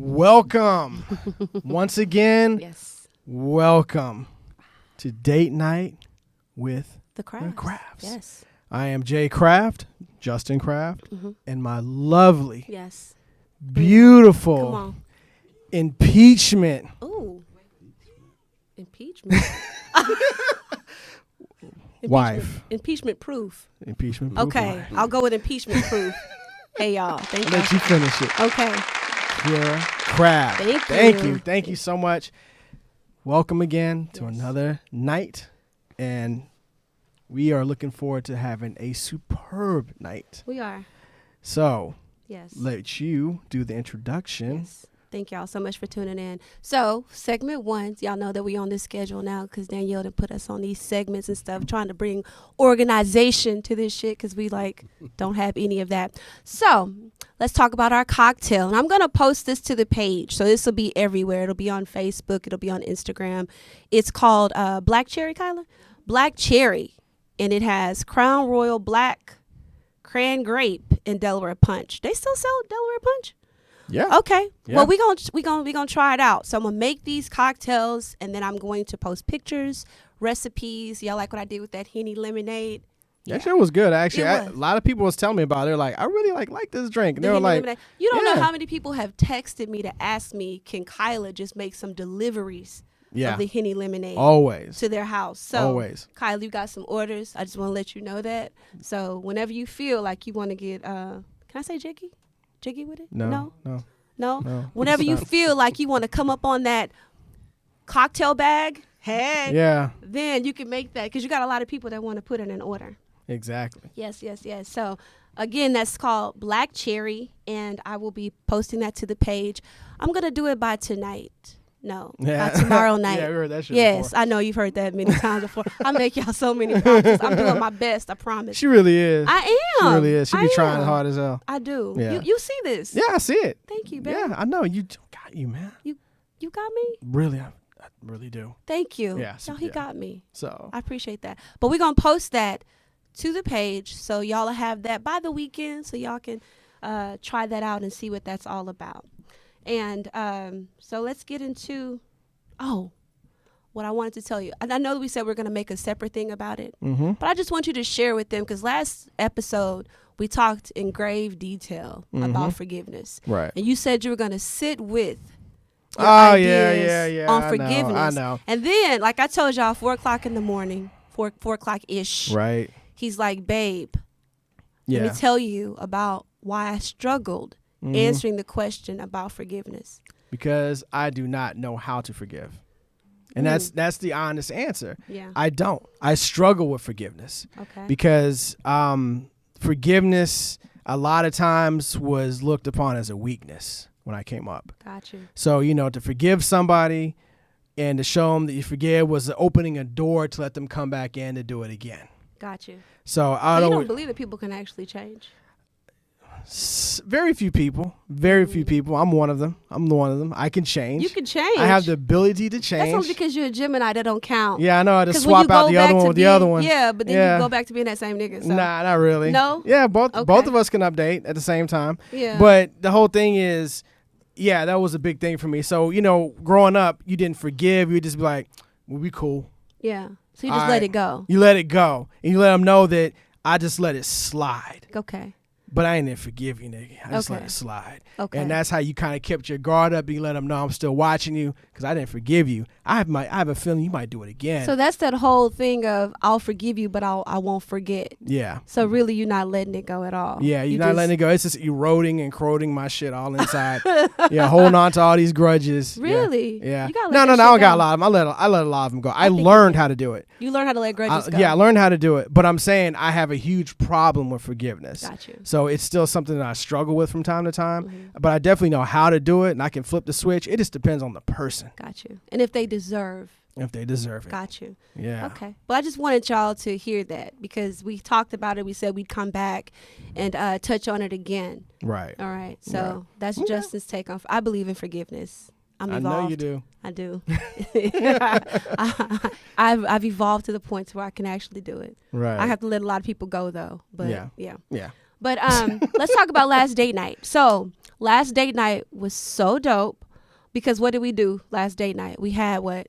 Welcome. Once again, Yes. welcome to Date Night with The Crafts. Yes. I am Jay Craft, Justin Craft, and my lovely, Yes. beautiful Come on. impeachment. Ooh. Impeachment. Wife. Impeachment proof. Impeachment proof Okay. wife. I'll go with impeachment proof. Hey, y'all. Thank I'll let you finish it. Okay. Kira Craft. Thank you. Thank you so much. Welcome again to Yes. another night, and we are looking forward to having a superb night. We are. So, Yes. let you do the introduction. Yes. Thank y'all so much for tuning in. So, segment 1, y'all know that we on this schedule now because Danielle done put us on these segments and stuff, trying to bring organization to this shit because we don't have any of that. So, let's talk about our cocktail. And I'm going to post this to the page. So, this will be everywhere. It'll be on Facebook. It'll be on Instagram. It's called Black Cherry, Kyla? Black Cherry. And it has Crown Royal Black, Cran Grape, and Delaware Punch. They still sell Delaware Punch? Yeah. Okay. Yeah. Well, we gonna try it out. So I'm gonna make these cocktails, and then I'm going to post pictures, recipes. Y'all like what I did with that Henny lemonade? That shit was good, actually. It was. A lot of people was telling me about it. They're like, I really like this drink. And The they were Henny like, lemonade. You don't yeah. know how many people have texted me to ask me, can Kyla just make some deliveries yeah, of the Henny lemonade always. to their house? So Always. Kyla, you got some orders. I just want to let you know that. So whenever you feel like you want to get, can I say jiggy? Jiggy with it? No. No? No. Whenever you Stop. feel like you want to come up on that cocktail bag, hey, Yeah, then you can make that because you got a lot of people that want to put in an order. exactly. Yes. So, again, that's called Black Cherry, and I will be posting that to the page. I'm going to do it by tonight. No, Yeah. by tomorrow night. Yeah, we heard that shit Yes, before. I know you've heard that many times before. I make y'all so many promises. I'm doing my best, I promise. She really is. I She am. really is. She be I trying am. hard as hell. I do. Yeah. You see this? Yeah, I see it. Thank you, babe. Yeah, I know. You got you, man. You got me? Really, I really do. Thank you. Yeah, No, he yeah. got me. So, I appreciate that. But we're going to post that to the page so y'all will have that by the weekend so y'all can try that out and see what that's all about. And so let's get into, what I wanted to tell you. And I know that we said we're going to make a separate thing about it, but I just want you to share with them because last episode we talked in grave detail about forgiveness. right. And you said you were going to sit with your Oh, ideas yeah. on I know, forgiveness. I know. And then, like I told y'all, 4 o'clock in the morning, 4 o'clock-ish, Right. he's like, babe, Yeah. let me tell you about why I struggled answering the question about forgiveness. Because I do not know how to forgive. And that's the honest answer. Yeah. I don't. I struggle with forgiveness. Okay. Because forgiveness a lot of times was looked upon as a weakness when I came up. Got you. So, to forgive somebody and to show them that you forgive was opening a door to let them come back in to do it again. Got you. So So you don't believe that people can actually change? Very few people. I'm one of them. I can change. You can change. I have the ability to change. That's only because you're a Gemini that don't count. Yeah, I know. I just 'Cause when you swap out go the back other one to with the being- other one. Yeah, but then Yeah. you go back to being that same nigga. So. Nah, not really. No? Yeah, both Okay. of us can update at the same time. Yeah. But the whole thing is, yeah, that was a big thing for me. So, growing up, you didn't forgive. You just be like, well, we cool. Yeah. So you just All let right. it go. You let it go. And you let them know that I just let it slide. Okay. But I ain't forgive you, nigga. I just let Okay. it slide. Okay. And that's how you kind of kept your guard up. You let them know I'm still watching you because I didn't forgive you. I have a feeling you might do it again. So that's that whole thing of I'll forgive you, but I won't forget. Yeah. So really, you're not letting it go at all. Yeah, you're You not just- letting it go. It's just eroding and corroding my shit all inside. Yeah, holding on to all these grudges. Yeah. Really? Yeah. You gotta No, let I that don't shit got a go. lot of them. I let a lot of them go. I think you learned did. how to do it. You learn how to let grudges go. Yeah, I learned how to do it. But I'm saying I have a huge problem with forgiveness. Got you. So it's still something that I struggle with from time to time. Mm-hmm. But I definitely know how to do it, and I can flip the switch. It just depends on the person, Got you. And if they deserve. if they deserve it. Got you. Yeah. Okay. Well, I just wanted y'all to hear that because we talked about it. We said we'd come back and touch on it again. Right. All right. So Right. that's Okay. Justin's take on. I believe in forgiveness. I'm I evolved. know you do. I do. I've evolved to the point where I can actually do it. Right. I have to let a lot of people go though. But Yeah. yeah. Yeah. But let's talk about last date night. So last date night was so dope because what did we do last date night? We had what?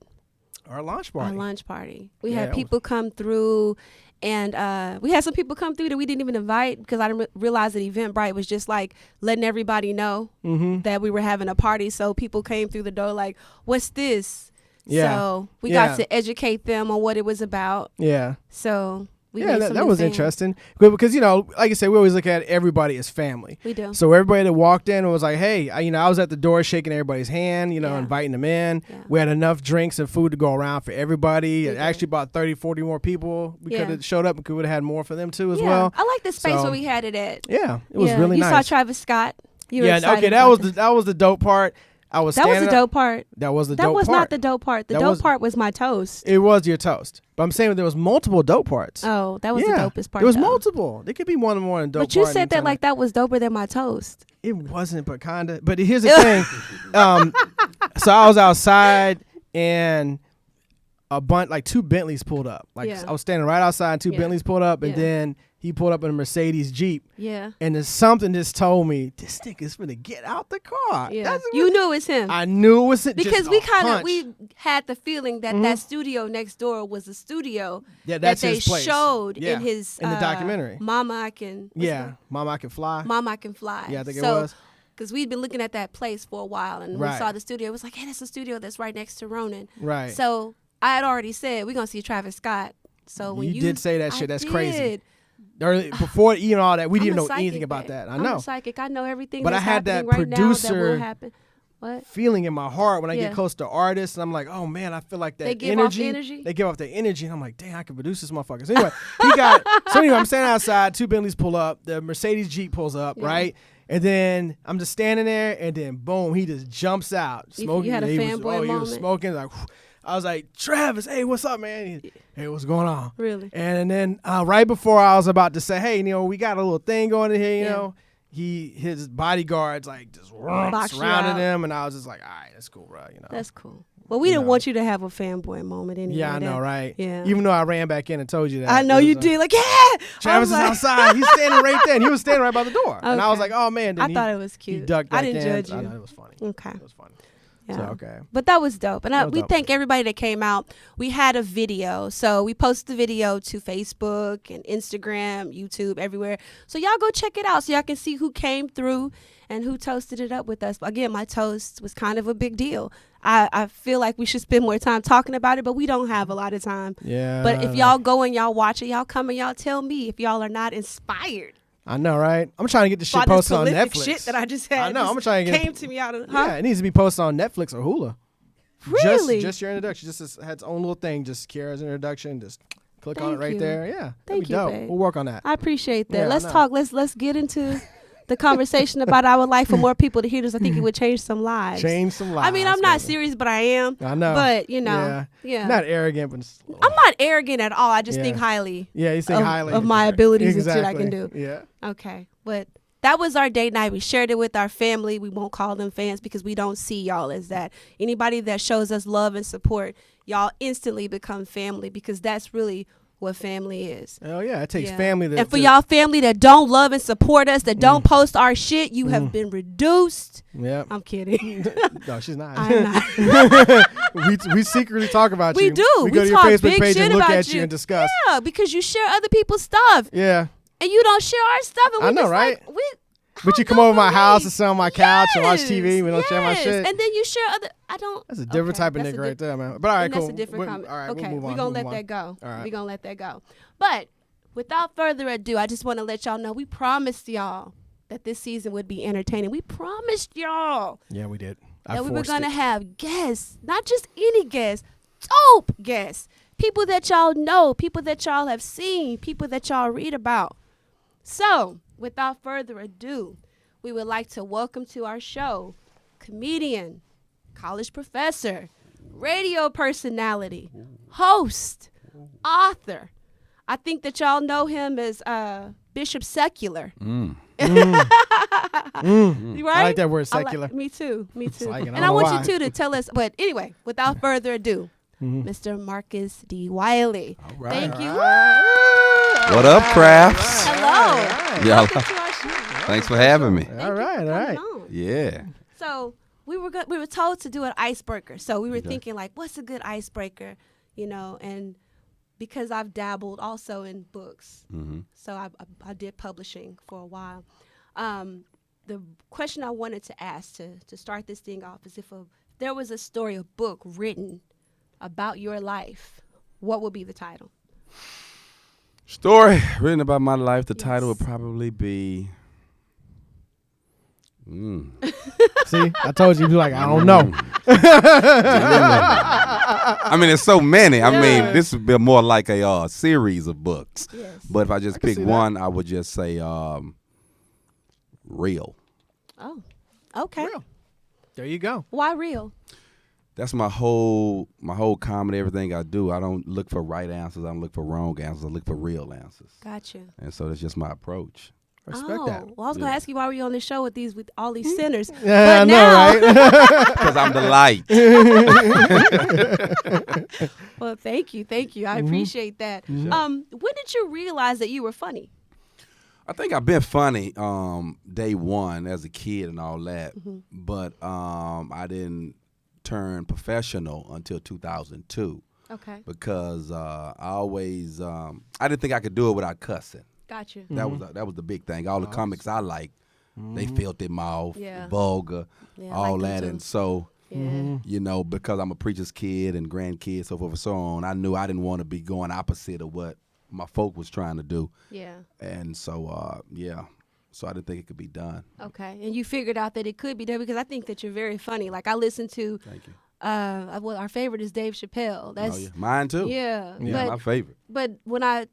Our lunch party. Our lunch party. We had people come through, and we had some people come through that we didn't even invite because I didn't realize that Eventbrite was just like letting everybody know that we were having a party. So people came through the door like, what's this? Yeah. So we got to educate them on what it was about. Yeah. So we that was interesting. Because, like I said, we always look at everybody as family. We do. So everybody that walked in was like, hey, I was at the door shaking everybody's hand, inviting them in. Yeah. We had enough drinks and food to go around for everybody. Actually about 30, 40 more people. We could have showed up and could have had more for them too as well. I like the space where we had it at. Yeah, it was really nice. You saw Travis Scott. You were excited that was the dope part. That was the dope part. That was the dope part. That was not the dope part. The dope part was my toast. It was your toast. But I'm saying there was multiple dope parts. Oh, that was the dopest part. There was multiple. There could be one more than dope part. But you said that like that was doper than my toast. It wasn't, but kinda. But here's the thing. So I was outside and two Bentleys pulled up. I was standing right outside and two Bentleys pulled up, and then he pulled up in a Mercedes Jeep. Yeah. And there's something just told me, this nigga's finna get out the car. Yeah. You knew it was him. I knew it was him. Because we had the feeling that that studio next door was a studio that they showed in his in the documentary. Mama I Can Mama I Can Fly. Mama I Can Fly. Yeah, I think it was. Because we'd been looking at that place for a while, and we saw the studio. It was like, hey, that's a studio that's right next to Ronan. Right. So I had already said, we're going to see Travis Scott. So when you did say that shit. That's crazy. Before all that, we didn't know anything about that. I know. I'm a psychic. I know everything. But that's I had that right producer now that will happen. What? Feeling in my heart when I get close to artists, and I'm like, oh man, I feel like that They give off energy. They give off that energy, and I'm like, dang, I can produce this motherfucker. So anyway, I'm standing outside. Two Bentleys pull up. The Mercedes Jeep pulls up, right? And then I'm just standing there, and then boom, he just jumps out, smoking. You had a fanboy moment. He was smoking like. I was like, Travis, hey, what's up, man? Hey, what's going on? Really? And then right before I was about to say, hey, we got a little thing going in here, you know, his bodyguards just surrounded him, and I was just like, all right, that's cool, bro. That's cool. Well, we didn't want you to have a fanboy moment anyway. Yeah, I know, right? Yeah. Even though I ran back in and told you that. I know you did. Like, yeah. Travis is outside. He's standing right there, and he was standing right by the door. Okay. And I was like, oh, man. I thought it was cute. He ducked back I didn't judge you. I know, it was funny. Okay. It was funny. Yeah. So, okay. But that was dope. And we thank everybody that came out. We had a video. So we posted the video to Facebook and Instagram, YouTube, everywhere. So y'all go check it out so y'all can see who came through and who toasted it up with us. Again, my toast was kind of a big deal. I feel like we should spend more time talking about it, but we don't have a lot of time. Yeah. But if y'all go and y'all watch it, y'all come and y'all tell me if y'all are not inspired. I know, right? I'm trying to get this shit posted on Netflix. Shit that I just had. I know. I'm trying to get came to me out of. Yeah, it needs to be posted on Netflix or Hulu. Really? Just your introduction. Just had its own little thing. Just Kiara's introduction. Just click on it right there. Yeah. Thank you, dope. babe. We'll work on that. I appreciate that. Yeah, let's talk. Let's get into the conversation about our life for more people to hear this. I think it would change some lives. I mean, I'm not serious, but I am. I know. But yeah. Not arrogant, but I'm not arrogant at all. I just think highly. Yeah, you think highly of my abilities and shit I can do. Yeah. Okay, but that was our date night. We shared it with our family. We won't call them fans because we don't see y'all as that. Anybody that shows us love and support, y'all instantly become family because that's really what family is. Oh yeah, it takes family. And for y'all family that don't love and support us, that don't post our shit, you have been reduced. Yeah, I'm kidding. No, she's not. I'm not. we secretly talk about you. We do. We go to your Facebook page and look at you and discuss. Yeah, because you share other people's stuff. Yeah. And you don't share our stuff. And I know, right? But you come over my house and sit on my couch and watch TV. We don't share my shit. And then you share other. That's a different type of nigga right there, man. But all right, cool. That's a different comment. All right, okay, we'll move on. We're going to let that go. All right. We're going to let that go. But without further ado, I just want to let y'all know we promised y'all that this season would be entertaining. We promised y'all. Yeah, we did. That we were going to have guests, not just any guests, dope guests. People that y'all know, people that y'all have seen, people that y'all read about. So, without further ado, we would like to welcome to our show comedian, college professor, radio personality, host, author. I think that y'all know him as Bishop Secular. Right? I like that word, secular. Me too. Like and I want you to tell us. But anyway, without further ado, Mr. Marcus D. Wiley. All right. Thank you. What up, crafts? Hello. Yeah. Thanks for having me. All right. Yeah. So we were told to do an icebreaker. So we were thinking like, what's a good icebreaker, and because I've dabbled also in books, so I did publishing for a while. The question I wanted to ask to start this thing off is if there was a story, a book written about your life, what would be the title? Story written about my life. The title would probably be. See, I told you, you'd be like, I don't know. I mean, there's so many. I mean, this would be more like a series of books. Yes. But if I just pick one, I would just say real. Oh, okay. Real. There you go. Why real? That's my whole comedy, everything I do. I don't look for right answers. I don't look for wrong answers. I look for real answers. Gotcha. And so that's just my approach. Respect that. Well, I was going to ask you why were you on the show with all these sinners. Yeah, but I know, right? Because I'm the light. Well, thank you. I appreciate that. When did you realize that you were funny? I think I've been funny day one as a kid and all that, but I didn't turn professional until 2002. Okay. Because I always I didn't think I could do it without cussing. Gotcha. That was the big thing. All the comics I like, they filthy mouth, Yeah. vulgar, all like that, them and too. so. Yeah. Because I'm a preacher's kid and grandkid, so forth and so on, I knew I didn't want to be going opposite of what my folk was trying to do. Yeah. And so, so I didn't think it could be done. Okay. And you figured out that it could be done because I think that you're very funny. Like I listen to, Thank you. well, our favorite is Dave Chappelle. That's Mine too. Yeah. Yeah, my favorite. But when I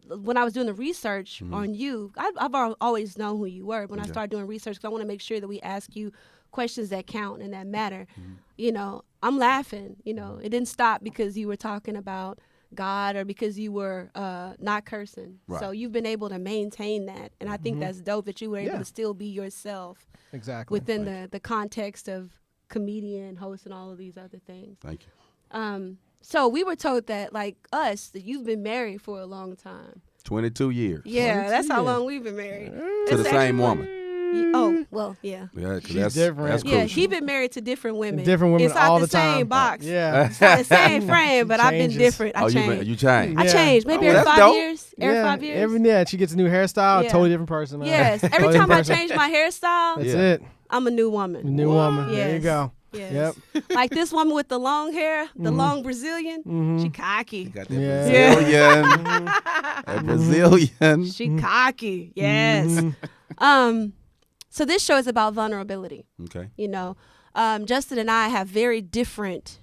was doing the research on you, I've always known who you were. When I started doing research, because I want to make sure that we ask you questions that count and that matter. I'm laughing. It didn't stop because you were talking about God or because you were not cursing. Right. So you've been able to maintain that, and I think that's dope that you were able to still be yourself within the context of comedian, host, and all of these other things. Thank you. So we were told that, like us, that you've been married for a long time. 22 years. Yeah, that's how long we've been married. To the same woman. Oh, well, yeah. Yeah, because She's that's different. That's Yeah, crucial. he been married to different women. Different women inside all the the time. same box. Yeah. Inside the same frame, but I've been Changes. different. I changed. You changed. I changed. Maybe Oh, every that's 5 dope. years. Every 5 years. Yeah, she gets a new hairstyle, Yeah. totally different person, man. Yes. Every Totally time I different person. change my hairstyle, That's Yeah. it. I'm a new woman. New woman. Yes. There you go. Yes. Like this woman with the long hair, the long Brazilian, she cocky. You got that Yeah. Brazilian. That Brazilian. She cocky. Yes. So this show is about vulnerability. Okay. Justin and I have very different.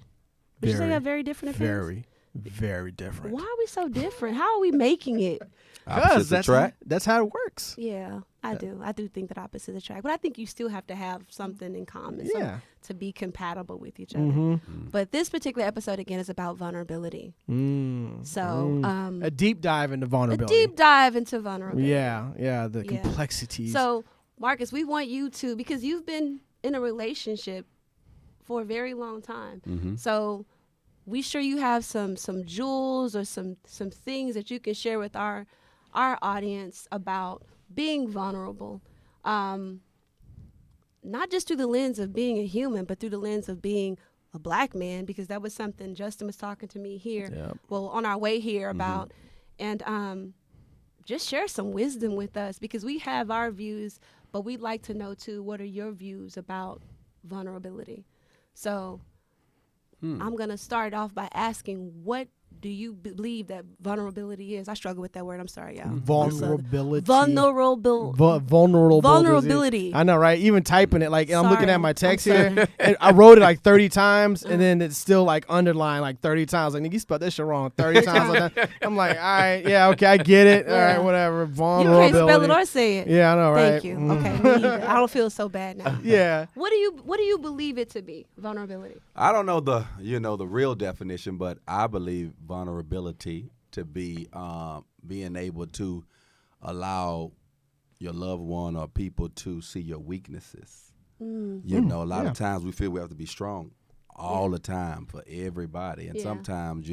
Would you say you have very different opinions? Very, very different. Why are we so different? How are we making it? Opposites attract. That's how it works. Yeah, I do. I do think that opposites attract, but I think you still have to have something in common to be compatible with each other. But this particular episode again is about vulnerability. So a deep dive into a vulnerability. deep dive into vulnerability. Yeah, the complexities. So Marcus, we want you to, because you've been in a relationship for a very long time. So we sure you have some jewels or some things that you can share with our audience about being vulnerable, not just through the lens of being a human, but through the lens of being a Black man, because that was something Justin was talking to me here, well, on our way here about, and just share some wisdom with us, because we have our views, but we'd like to know too, what are your views about vulnerability? So I'm going to start off by asking, what do you believe that vulnerability is? I struggle with that word. I'm sorry, y'all. Vulnerability. Vulnerability. I know, right? Even typing it, like, and I'm looking Sorry. at my text here, and I wrote it like 30 times, and then it's still like underlined like 30 times. Like, nigga, you spelled that shit wrong 30 times. Like that. I'm like, all right, yeah, okay, I get it. All right, whatever. You Vulnerability. can't spell it or say it. Yeah, I know, right? Thank you. Okay, me either. I don't feel so bad now. Yeah. What do you believe it to be? Vulnerability. I don't know the real definition, but I believe vulnerability to be being able to allow your loved one or people to see your weaknesses. A lot of times we feel we have to be strong all the time for everybody, and sometimes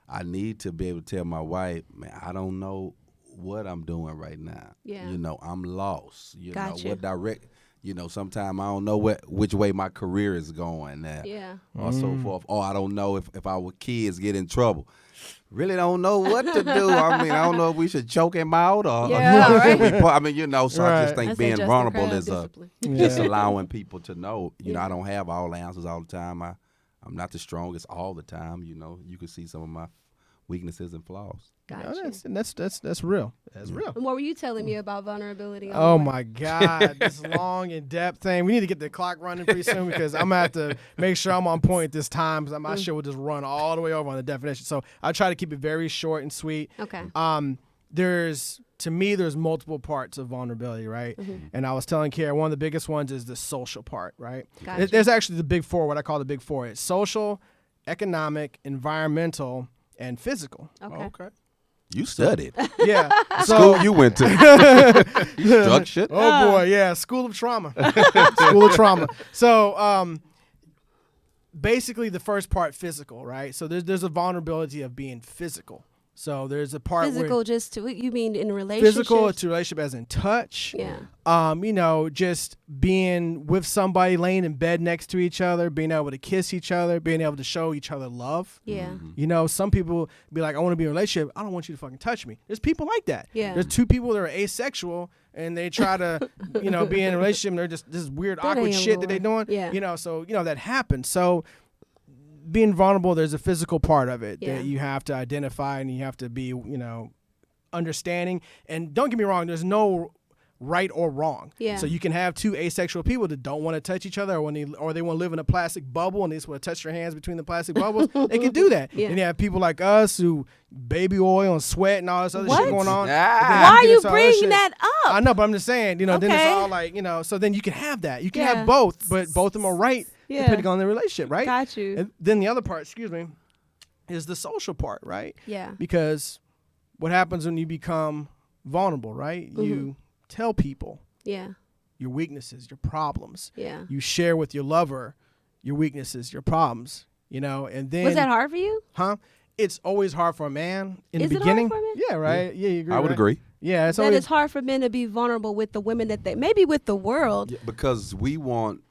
I need to be able to tell my wife, man, I don't know what I'm doing right now. Yeah. You know, I'm lost. You know, Gotcha. what direct. You know, sometimes I don't know which way my career is going. Yeah. Or so forth. Or I don't know if our kids get in trouble. Really don't know what to do. I mean, I don't know if we should choke him out or Yeah, right. should we I mean, you know, so I just think That's being Justin vulnerable Crab is discipline. just allowing people to know, you know, Yeah. I don't have all the answers all the time. I'm not the strongest all the time, you know. You can see some of my weaknesses and flaws. Gotcha. That's real. That's real. And what were you telling me about vulnerability? on Oh the way? my God, this long in depth thing. We need to get the clock running pretty soon because I'm gonna have to make sure I'm on point at this time because my shit will just run all the way over on the definition. So I try to keep it very short and sweet. Okay. To me, there's multiple parts of vulnerability, right? And I was telling Kara, one of the biggest ones is the social part, right? Gotcha. There's actually the big four, what I call the big four. It's social, economic, environmental, and physical. Okay. You studied. Yeah. School you went to. You structured. Oh boy, yeah, school of trauma. School of trauma. So basically the first part, physical, right? So there's a vulnerability of being physical. So there's a part Physical, where just to you mean in relationships? physical to relationship as in touch. Yeah. You know, just being with somebody, laying in bed next to each other, being able to kiss each other, being able to show each other love. Yeah. You know, some people be like, I want to be in a relationship. I don't want you to fucking touch me. There's people like that. Yeah. There's two people that are asexual and they try to, you know, be in a relationship and they're just this weird, awkward ain't shit that they're doing. Yeah. You know, so, you know, that happens. So being vulnerable, there's a physical part of it Yeah. that you have to identify and you have to be, you know, understanding. And don't get me wrong, there's no right or wrong. Yeah. So you can have two asexual people that don't want to touch each other or they want to live in a plastic bubble and they just want to touch their hands between the plastic bubbles. They can do that. Yeah. And you have people like us who baby oil and sweat and all this other What? shit going on. Ah. And then Why are get you into all this bringing shit. that up? I know, but I'm just saying, you know, then it's Okay. all like, you know, so then you can have that. You can Yeah. have both, but both of them are right Yeah. depending on the relationship, right? Got you. And then the other part, is the social part, right? Yeah. Because what happens when you become vulnerable, right? You tell people Yeah. your weaknesses, your problems. Yeah. You share with your lover your weaknesses, your problems, you know, and then Was that hard for you? It's always hard for a man in Is the it hard beginning. for a man? Yeah, right. Yeah, you agree. I would right? agree. Yeah, it's That always it's hard for men to be vulnerable with the women that they maybe with the world. Yeah, because we want,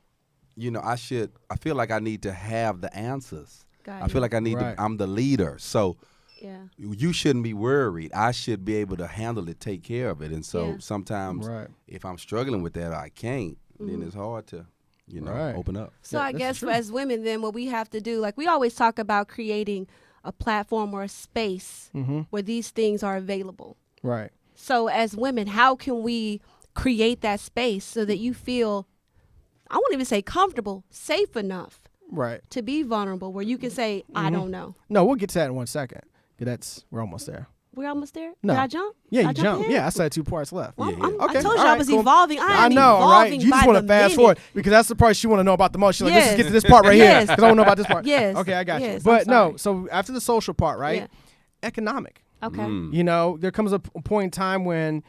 you know, I feel like I need to have the answers. Got I feel you. like I need Right. to, I'm the leader. So Yeah. you shouldn't be worried. I should be able to handle it, take care of it. And so Yeah. sometimes Right. if I'm struggling with that, I can't, then it's hard to, you know, Right. open up. So Yeah, I that's guess true. as women, then what we have to do, like we always talk about creating a platform or a space where these things are available. right. So as women, how can we create that space so that you feel, I won't even say comfortable, safe enough Right. to be vulnerable where you can say, I don't know. No, we'll get to that in 1 second. We're almost there. We're almost there? No. Did I jump? Yeah, Did I you jump. ahead? Yeah, I still had 2 parts left. Well, Yeah, I'm- yeah. I Okay, told you all I right, was cool. evolving. I am know, right? evolving You just by want the to fast minute. forward because that's the part she want to know about the most. She's like, let's just get to this part right Yes. here because I want to know about this part. Yes. Okay, I got you. Yes, But I'm no, sorry. so after the social part, right? Yeah. Economic. Okay. You know, there comes a point in time when,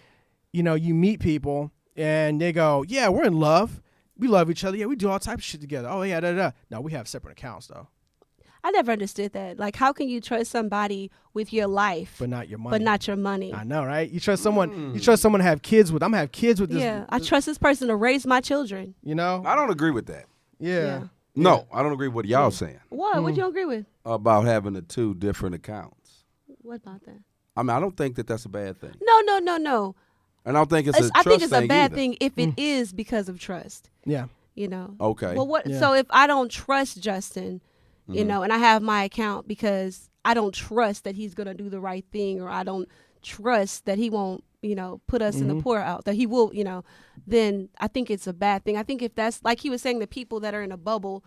you know, you meet people and they go, yeah, we're in love. We love each other. Yeah, we do all types of shit together. Oh, yeah, da, da, da. No, we have separate accounts, though, I never understood that. Like, how can you trust somebody with your life, but not your money. but not your money? I know, right? You trust someone. You trust someone to have kids with. I'm gonna have kids with this. Yeah, I trust this person to raise my children. You know? I don't agree with that. Yeah. No, I don't agree with what y'all saying What? What you agree with? about having the 2 different accounts. What about that? I mean, I don't think that that's a bad thing. No. And I don't think it's a trust I think it's a thing bad either. thing if it is because of trust. Yeah. You know. Okay. Well, what? Yeah. So if I don't trust Justin, you know, and I have my account because I don't trust that he's gonna do the right thing, or I don't trust that he won't, you know, put us in the poor out, that he will, you know, then I think it's a bad thing. I think if that's like he was saying, the people that are in a bubble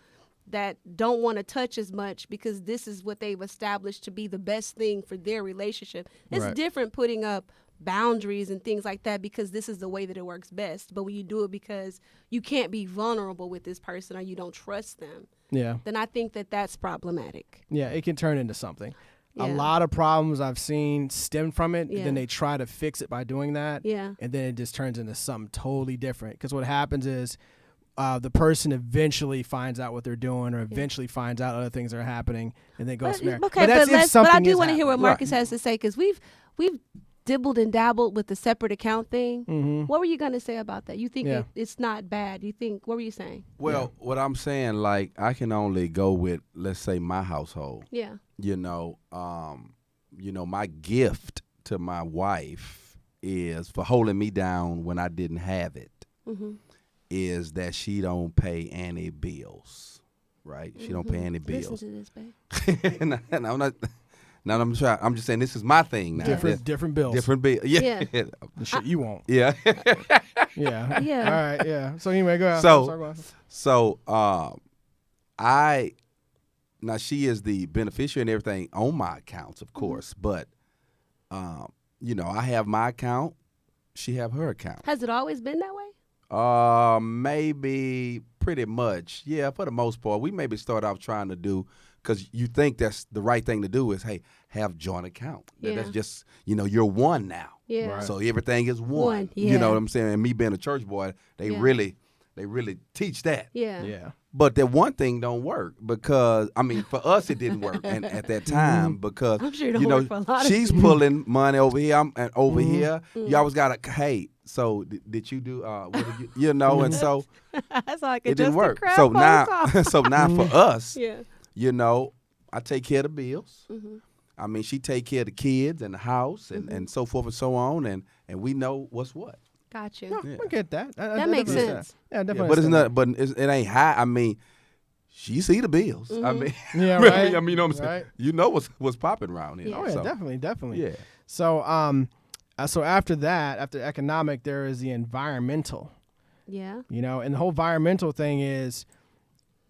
that don't want to touch as much because this is what they've established to be the best thing for their relationship. It's Right. different putting up boundaries and things like that because this is the way that it works best. But when you do it because you can't be vulnerable with this person or you don't trust them, Yeah. then I think that that's problematic. Yeah. It can turn into something. A Yeah. lot of problems I've seen stem from it. Yeah. Then they try to fix it by doing that. Yeah. And then it just turns into something totally different. Because what happens is the person eventually finds out what they're doing, or eventually finds out other things are happening, and then goes from there. Okay, that's if but I something do is want to hear what happening. Marcus has to say because we've dibbled and dabbled with the separate account thing. Mm-hmm. What were you going to say about that? You think it's not bad? You think, what were you saying? Well, what I'm saying, like, I can only go with, let's say, my household. Yeah. My gift to my wife is for holding me down when I didn't have it. Mm-hmm. Is that she don't pay any bills, right? She don't pay any bills. Listen to this, babe. and I'm not. Now I'm trying. I'm just saying this is my thing now. Different bills. Different bills. Yeah. The shit you want. Yeah. Yeah. Yeah. All right. Yeah. So anyway, go ahead. Now she is the beneficiary and everything on my accounts, of course, but I have my account. She have her account. Has it always been that way? Maybe pretty much. Yeah, for the most part. We maybe start off trying to do, because you think that's the right thing to do is, hey, have joint account. Yeah. That's just, you're one now. Yeah. Right. So everything is one. Yeah. You know what I'm saying? And me being a church boy, they really teach that. Yeah. Yeah. But that one thing don't work because, for us it didn't work and at that time because, I'm sure it don't work for a lot of she's people. pulling money over here and over here. You always got to, hey, so did you do, what did you know, and so That's like it didn't work. So now for us, I take care of the bills. Mm-hmm. She take care of the kids and the house and so forth and so on, and we know what's what. Got you. No, I get that. That makes sense. Yeah, definitely. Yeah, but it's not. But it ain't high. She see the bills. Mm-hmm. Yeah, right. You know what I'm saying. Right. You know what's popping around here. Yeah. Oh yeah, so. definitely. Yeah. So so after that, after economic, there is the environmental. Yeah. And the whole environmental thing is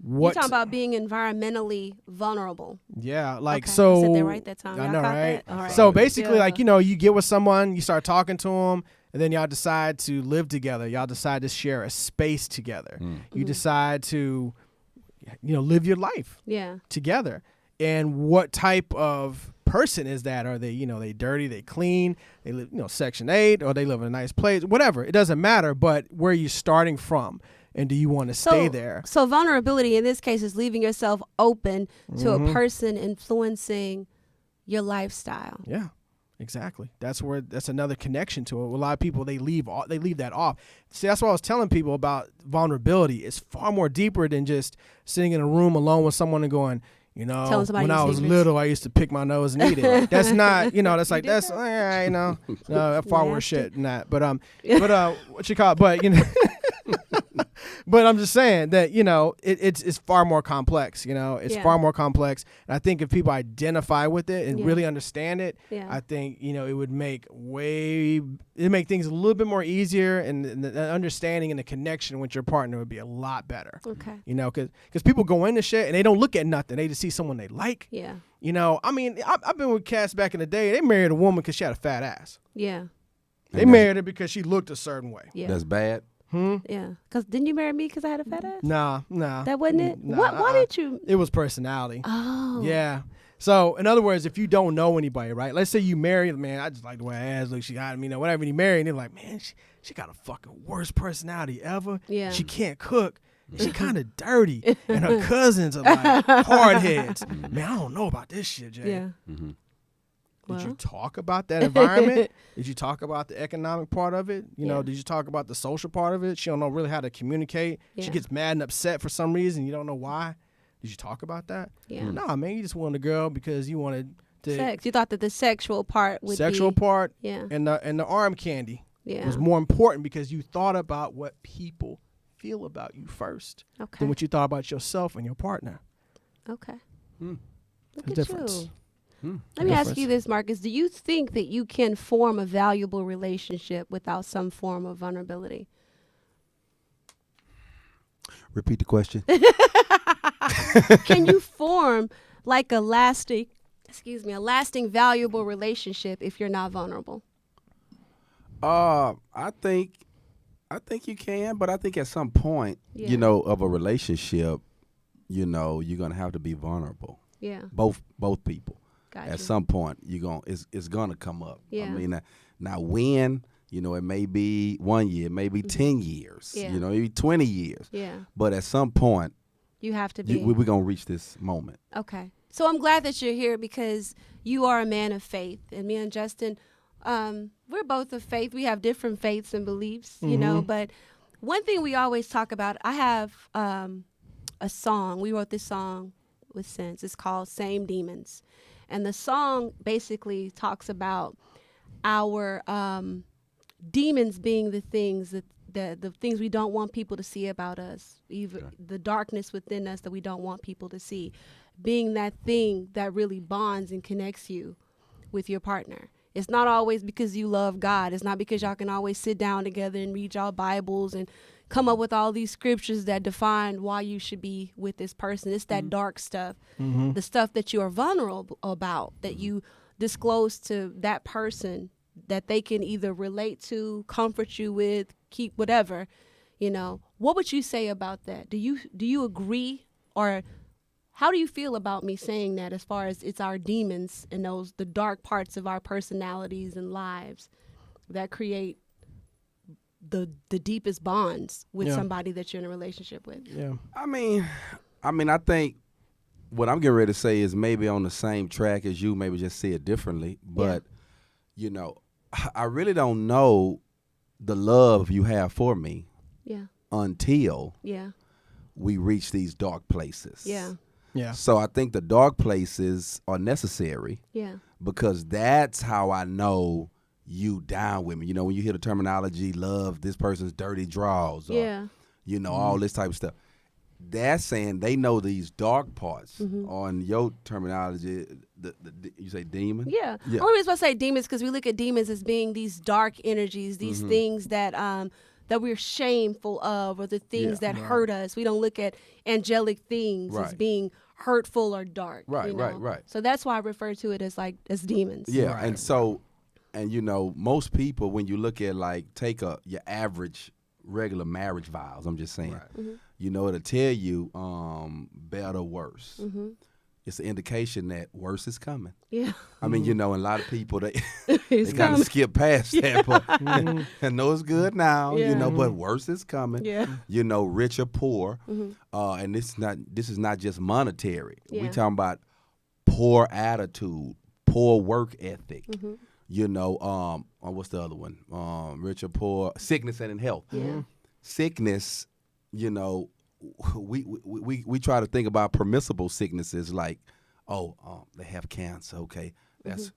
You're what. talking about being environmentally vulnerable. Yeah, like Okay. so. I said that right that time. I Y'all know, caught right? that? All right. So basically, Yeah. you get with someone, you start talking to them, and then y'all decide to live together. Y'all decide to share a space together. You decide to, live your life Yeah. together. And what type of person is that? Are they, they dirty, they clean, they live, Section 8, or they live in a nice place, whatever. It doesn't matter, but where are you starting from? And do you want to stay there? So vulnerability in this case is leaving yourself open to a person influencing your lifestyle. Yeah, exactly. That's another connection to it. A lot of people, they leave that off. See, that's what I was telling people about vulnerability. It's far more deeper than just sitting in a room alone with someone and going, when I was little, I used to pick my nose and eat it. Like, that's not, that's like, that's, far worse shit than that. But what you call it? But, but I'm just saying that, it's far more complex, it's far more complex. And I think if people identify with it and really understand it, I think, it would make things a little bit more easier, and the understanding and the connection with your partner would be a lot better. Okay. Because people go into shit and they don't look at nothing. They just see someone they like. Yeah. I've been with cats back in the day. They married a woman because she had a fat ass. Yeah. They married her because she looked a certain way. Yeah. That's bad. Yeah. Because didn't you marry me because I had a fat ass? Nah. That wasn't it? Nah, Why did you? It was personality. Oh. Yeah. So, in other words, if you don't know anybody, right? Let's say you marry, man, I just like the way her ass looks. She got me, whatever. And you marry, and they're like, man, she got a fucking worst personality ever. Yeah. She can't cook. She kind of dirty. And her cousins are like hard heads. Man, I don't know about this shit, Jay. Yeah. Mm-hmm. Did you talk about that environment? Did you talk about the economic part of it? Did you talk about the social part of it? She don't know really how to communicate. Yeah. She gets mad and upset for some reason. You don't know why. Did you talk about that? Yeah. Nah, man, you just wanted a girl because you wanted the sex. You thought that the sexual part would sexual be, part yeah. and the arm candy yeah. was more important because you thought about what people feel about you first than what you thought about yourself and your partner. Okay. Hmm. Look at difference. you. Let me ask you this, Marcus. Do you think that you can form a valuable relationship without some form of vulnerability? Repeat the question. Can you form like a lasting valuable relationship if you're not vulnerable? I think you can, but I think at some point, of a relationship, you're gonna have to be vulnerable. Yeah. Both people. Gotcha. At some point, it's gonna come up. Yeah. I mean, now when, it may be 1 year, maybe 10 years, maybe 20 years. Yeah. But at some point, you have to be. we're gonna reach this moment. Okay. So I'm glad that you're here because you are a man of faith, and me and Justin, we're both of faith. We have different faiths and beliefs, you know, but one thing we always talk about, I have a song. We wrote this song with Sense. It's called Same Demons. And the song basically talks about our demons being the things the things we don't want people to see about us, even the darkness within us that we don't want people to see, being that thing that really bonds and connects you with your partner. It's not always because you love God. It's not because y'all can always sit down together and read y'all Bibles and come up with all these scriptures that define why you should be with this person. It's that dark stuff, the stuff that you are vulnerable about, that you disclose to that person, that they can either relate to, comfort you with, keep whatever, you know. What would you say about that? Do you agree, or how do you feel about me saying that, as far as it's our demons and the dark parts of our personalities and lives that create the deepest bonds with somebody that you're in a relationship with? Yeah. I mean, I think what I'm getting ready to say is maybe on the same track as you, maybe just see it differently. But, you know, I really don't know the love you have for me until we reach these dark places. Yeah. So I think the dark places are necessary. Yeah. Because that's how I know you down with me. You know, when you hear the terminology, love this person's dirty draws, or, you know, all this type of stuff. That's saying they know these dark parts. On your terminology, you say demon? Yeah. Only reason I say demons because we look at demons as being these dark energies, these things that that we're shameful of, or the things that hurt us. We don't look at angelic things as being hurtful or dark. Right, you know? right. So that's why I refer to it as demons. Yeah, and so, and you know, most people, when you look at take your average regular marriage vows, I'm just saying, you know, it'll tell you better, worse. It's an indication that worse is coming. Yeah. I mean, you know, and a lot of people, they kind of skip past that, but I know it's good now, you know, but worse is coming. Yeah. You know, rich or poor. And this is not just monetary. We talking about poor attitude, poor work ethic. You know, what's the other one? Rich or poor, sickness and in health. Yeah. Sickness, you know, we try to think about permissible sicknesses like, they have cancer, okay, that's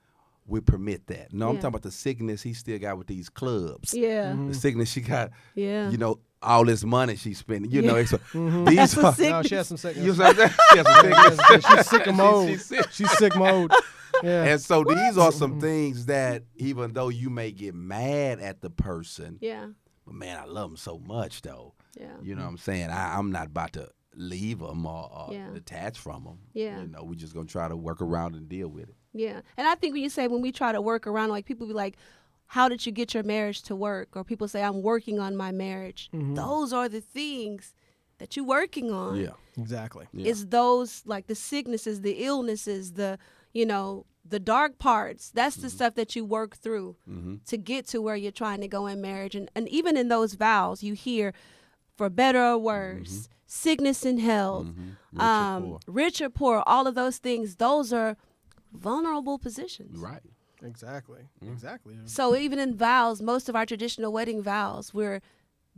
we permit that. No, I'm talking about the sickness he still got with these clubs. Yeah. The sickness she got, you know, all this money she's spending. You know, these are no, she has some sickness. You know what she has some sickness. She's sick of mode. She's sick mode. Yeah. And so these are some things that, even though you may get mad at the person, but man, I love them so much though. Yeah. You know what I'm saying? I'm not about to leave them or detach from them. Yeah. You know, we just gonna try to work around and deal with it. Yeah. And I think when you say, when we try to work around, like, people be like, how did you get your marriage to work? Or people say, I'm working on my marriage. Those are the things that you're working on. Yeah. Exactly. Yeah. It's those, like, the sicknesses, the illnesses, the, you know, the dark parts. That's the stuff that you work through to get to where you're trying to go in marriage. And even in those vows, you hear, for better or worse, sickness and health, rich or poor, all of those things, those are vulnerable positions. Right. Exactly. Exactly. So even in vows, most of our traditional wedding vows, we're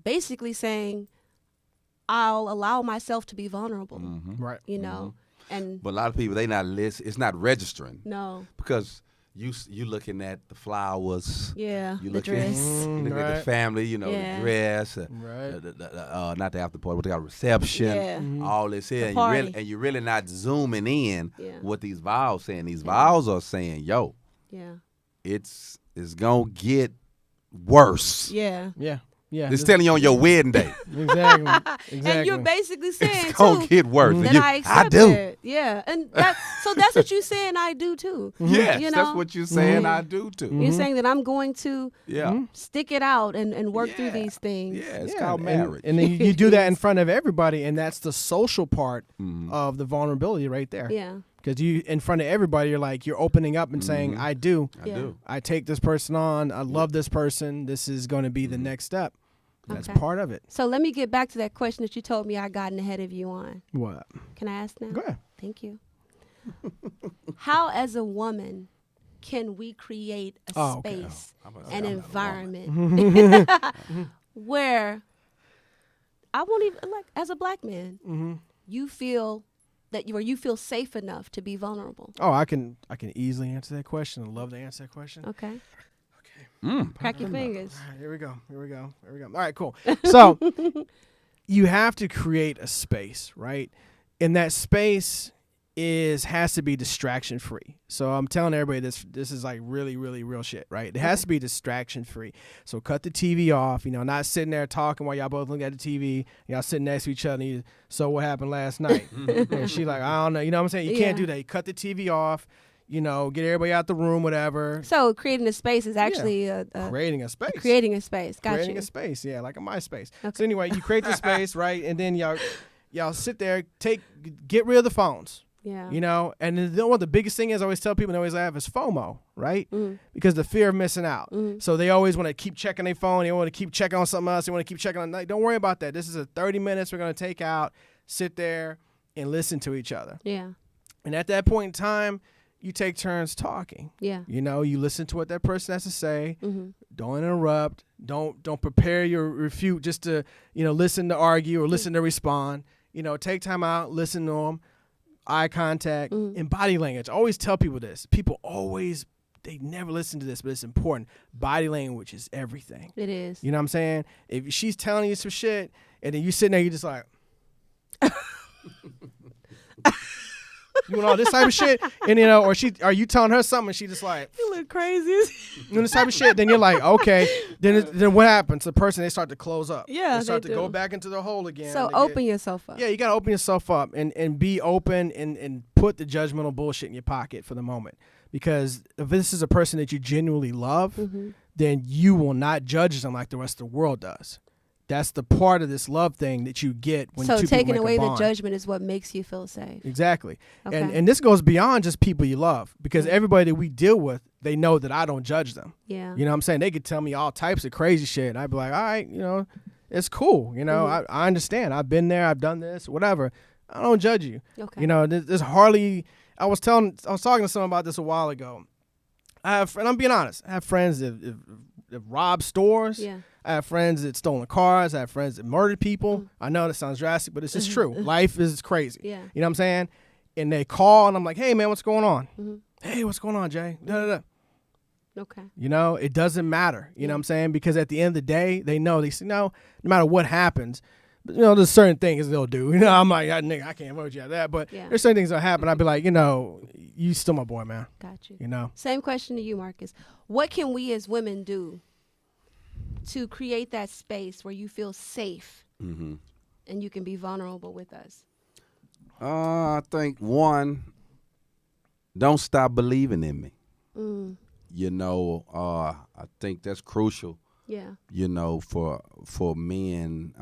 basically saying, I'll allow myself to be vulnerable. Right. You know? But a lot of people, they not listen. It's not registering. No. Because you looking at the flowers. Yeah. You the dress. You look at the family. You know, the dress. Not the after party, but they got reception. Yeah. All this here, and you're really not zooming in what these vows saying. These vows are saying, yo, it's gonna get worse. Yeah. Yeah. Yeah. It's telling you on your wedding day. Exactly. And you're basically saying, it's gonna get worse. That I accept it. Yeah. And so that's what you're saying I do too. Yes, you know? that's what you're saying I do too. You're saying that I'm going to stick it out and work through these things. Yeah, it's called marriage. And then you do that in front of everybody, and that's the social part of the vulnerability right there. Yeah. Because you, in front of everybody, you're opening up and saying, I do. I take this person on. I love this person. This is going to be the next step. That's part of it. So let me get back to that question that you told me I gotten ahead of you on. What? Can I ask now? Go ahead. Thank you. How, as a woman, can we create a space, an environment where I won't even, like, as a black man, you feel that you feel safe enough to be vulnerable? Oh, I can easily answer that question. I love to answer that question. Okay. Crack your fingers. All right, here we go. All right, cool. So you have to create a space, right? And that space has to be distraction free. So I'm telling everybody this is like really, really real shit, right? It has to be distraction free. So cut the TV off, not sitting there talking while y'all both looking at the TV, y'all sitting next to each other. And so what happened last night? And she like, I don't know. You know what I'm saying? You can't do that. You cut the TV off, get everybody out the room, whatever. So creating a space is actually creating a space. Creating a space. Gotcha. Creating a space, yeah, like a MySpace. Okay. So anyway, you create the space, right? And then y'all sit there, get rid of the phones. Yeah. And then what the biggest thing is, I always tell people, they always have is FOMO, right? Because the fear of missing out. So they always want to keep checking their phone. They want to keep checking on something else. They want to keep checking on. Don't worry about that. This is a 30 minutes we're going to take out, sit there, and listen to each other. Yeah. And at that point in time, you take turns talking. Yeah. You listen to what that person has to say. Don't interrupt. Don't prepare your refute just to, listen to argue or listen to respond. Take time out, listen to them. Eye contact and body language. I always tell people this. People they never listen to this, but it's important. Body language is everything. It is. You know what I'm saying? If she's telling you some shit and then you sitting there, you just like, you know, all this type of shit, and or you telling her something and she just like, you look crazy. This type of shit. Then you're like, okay. Then what happens? The person, they start to close up. Yeah, they start to go back into the hole again. So open yourself up. Yeah, you gotta open yourself up and be open and put the judgmental bullshit in your pocket for the moment. Because if this is a person that you genuinely love, then you will not judge them like the rest of the world does. That's the part of this love thing that you get when so two taking people make away a the bond. judgment is what makes you feel safe. Exactly. Okay. And this goes beyond just people you love, because everybody that we deal with, they know that I don't judge them. Yeah. You know what I'm saying? They could tell me all types of crazy shit, and I'd be like, all right, it's cool. I understand. I've been there. I've done this, whatever. I don't judge you. Okay. There's hardly. I was talking to someone about this a while ago. And I'm being honest. I have friends that rob stores. Yeah. I have friends that stolen cars. I have friends that murdered people. I know that sounds drastic, but it's just true. Life is crazy. Yeah. You know what I'm saying? And they call, and I'm like, hey, man, what's going on? Hey, what's going on, Jay? Okay. It doesn't matter. You know what I'm saying? Because at the end of the day, they know. They say, no matter what happens, but, there's certain things they'll do. I'm like, nigga, I can't vote you out of that. But there's certain things that'll happen. I'd be like, you still my boy, man. Got you. Same question to you, Marcus. What can we as women do to create that space where you feel safe and you can be vulnerable with us? I think, one, don't stop believing in me. I think that's crucial. Yeah. For men,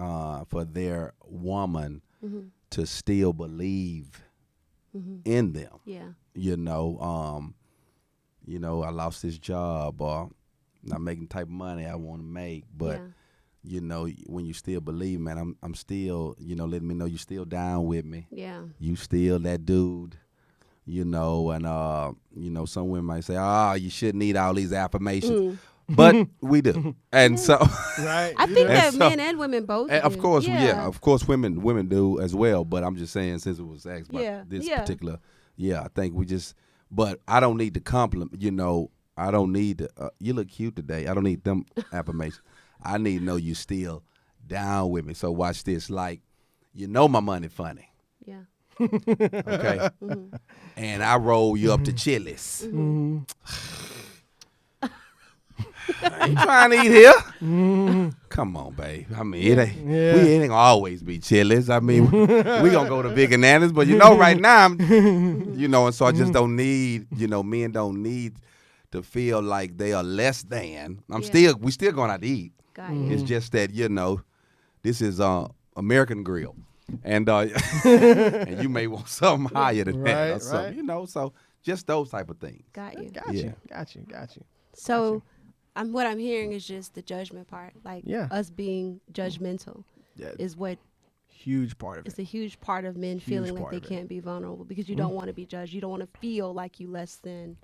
for their woman to still believe in them. Yeah. I lost this job, or not making the type of money I want to make, but when you still believe, man, I'm still, letting me know you still down with me. Yeah. You still that dude. And some women might say, you shouldn't need all these affirmations. But we do. And so right. I think that men and women both do. Of course, of course women do as well, but I'm just saying, since it was asked about this particular, I think we just, but I don't need the compliment, I don't need you look cute today. I don't need them affirmations. I need to know you still down with me. So watch this, like, my money funny. Yeah. Okay. And I roll you up to Chili's. I ain't trying to eat here. Come on, babe. I mean, it ain't gonna always be Chili's. I mean, we gonna go to Big Bananas, but right now, and so I just don't need, men don't need to feel like they are less than. We still going out to eat. Got you. It's just that, this is American Grill. And and you may want something higher than that or something, so just those type of things. Got you. Got you. So what I'm hearing is just the judgment part, like us being judgmental is what huge part of it. It's a huge part of men feeling like they can't be vulnerable because you don't want to be judged. You don't want to feel like you less than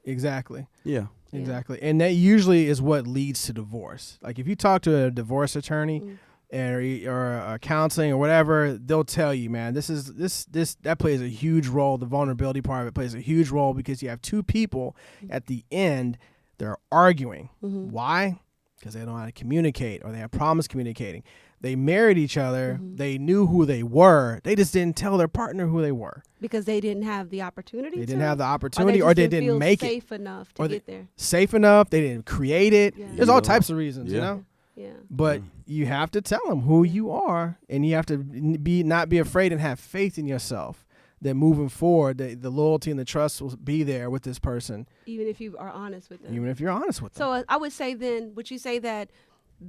Exactly. Yeah. Exactly. And that usually is what leads to divorce. Like if you talk to a divorce attorney or a counseling or whatever, they'll tell you, man, that plays a huge role. The vulnerability part of it plays a huge role because you have two people at the end, they're arguing. Why? Because they don't know how to communicate or they have problems communicating. They married each other. They knew who they were. They just didn't tell their partner who they were. Because they didn't have the opportunity. They didn't have the opportunity or they didn't make it. Safe enough to get there. Safe enough. They didn't create it. Yeah. There's all types of reasons, you know? Yeah. But you have to tell them who you are, and you have to not be afraid and have faith in yourself that moving forward, the loyalty and the trust will be there with this person. Even if you are honest with them. Even if you're honest with them. So I would say then, would you say that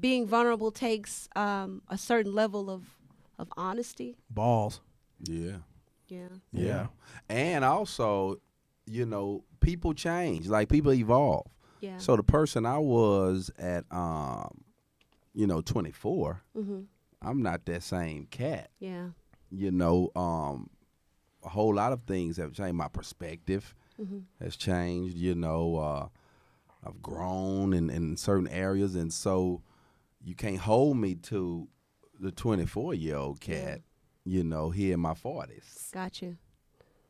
being vulnerable takes a certain level of honesty? Balls. Yeah. Yeah. And also, people change. Like people evolve. Yeah. So the person I was at 24, I'm not that same cat. Yeah. A whole lot of things have changed. My perspective has changed. I've grown in certain areas, and so you can't hold me to the 24-year-old cat. Here in my 40s. Got you.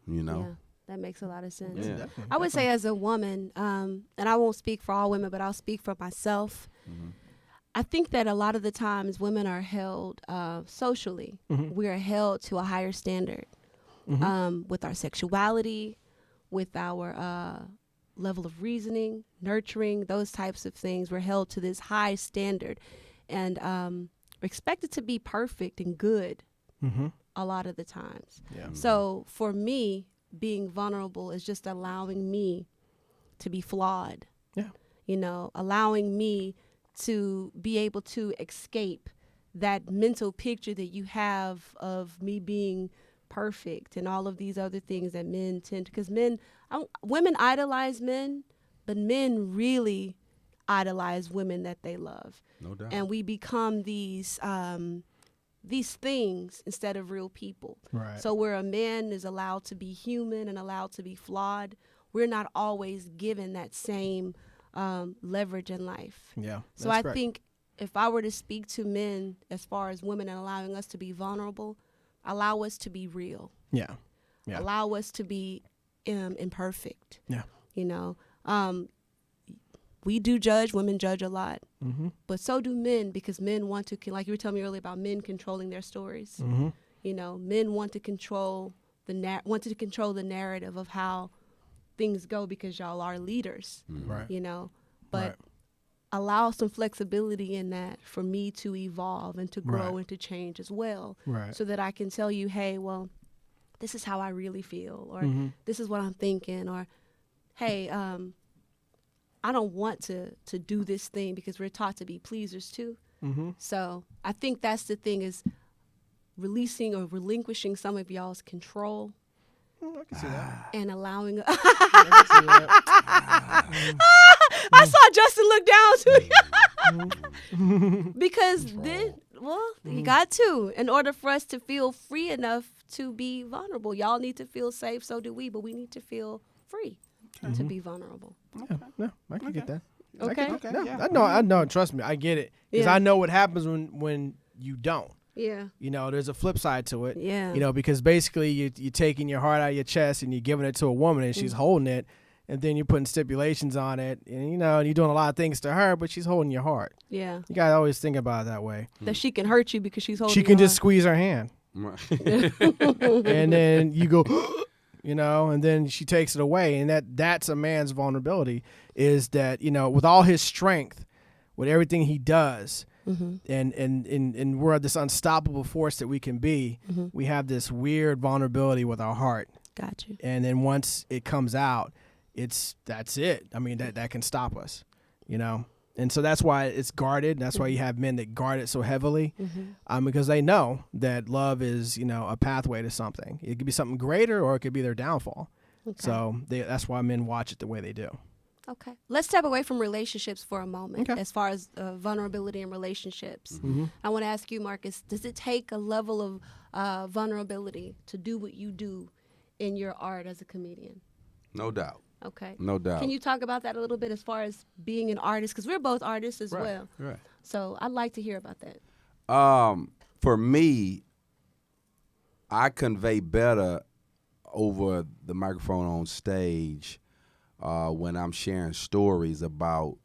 Yeah, that makes a lot of sense. Yeah. I would say as a woman, and I won't speak for all women, but I'll speak for myself. I think that a lot of the times women are held socially. We are held to a higher standard with our sexuality, with our level of reasoning, nurturing, those types of things. We're held to this high standard and we're expected to be perfect and good a lot of the times. Yeah. So for me, being vulnerable is just allowing me to be flawed. Yeah. Allowing me to be able to escape that mental picture that you have of me being perfect and all of these other things that men tend to, because women idolize men, but men really idolize women that they love. No doubt. And we become these things instead of real people. Right. So where a man is allowed to be human and allowed to be flawed, we're not always given that same leverage in life. Yeah. So I think if I were to speak to men as far as women and allowing us to be vulnerable, allow us to be real. Yeah. Yeah. Allow us to be imperfect. Yeah. We do judge. Women judge a lot. But so do men, because men want to, like you were telling me earlier about men controlling their stories. Men want to control the narrative of how things go because y'all are leaders. Right. But allow some flexibility in that for me to evolve and to grow and to change as well. Right. So that I can tell you, hey, well, this is how I really feel, or this is what I'm thinking, or hey, I don't want to do this thing, because we're taught to be pleasers too. So I think that's the thing, is releasing or relinquishing some of y'all's control. I can see that. And allowing. I can see that. I saw Justin look down too. Because then, you got to. In order for us to feel free enough to be vulnerable, y'all need to feel safe. So do we. But we need to feel free to be vulnerable. Yeah, no, I can get that. Okay. I know. Trust me, I get it. Because I know what happens when you don't. Yeah. There's a flip side to it. Yeah. Because basically you're taking your heart out of your chest and you're giving it to a woman and she's holding it, and then you're putting stipulations on it, and and you're doing a lot of things to her, but she's holding your heart. Yeah. You gotta always think about it that way. That she can hurt you because she's holding. She can just squeeze her hand, and then you go, and then she takes it away, and that's a man's vulnerability. Is that with all his strength, with everything he does. And we're this unstoppable force that we can be. We have this weird vulnerability with our heart. Got you. And then once it comes out, that's it. I mean, that can stop us, And so that's why it's guarded. That's why you have men that guard it so heavily, because they know that love is, a pathway to something. It could be something greater, or it could be their downfall. Okay. So that's why men watch it the way they do. Okay. Let's step away from relationships for a moment, as far as vulnerability in relationships. I want to ask you, Marcus, does it take a level of vulnerability to do what you do in your art as a comedian? No doubt. Okay. No doubt. Can you talk about that a little bit as far as being an artist? Because we're both artists as Right. well. Right. So I'd like to hear about that. For me, I convey better over the microphone on stage when I'm sharing stories about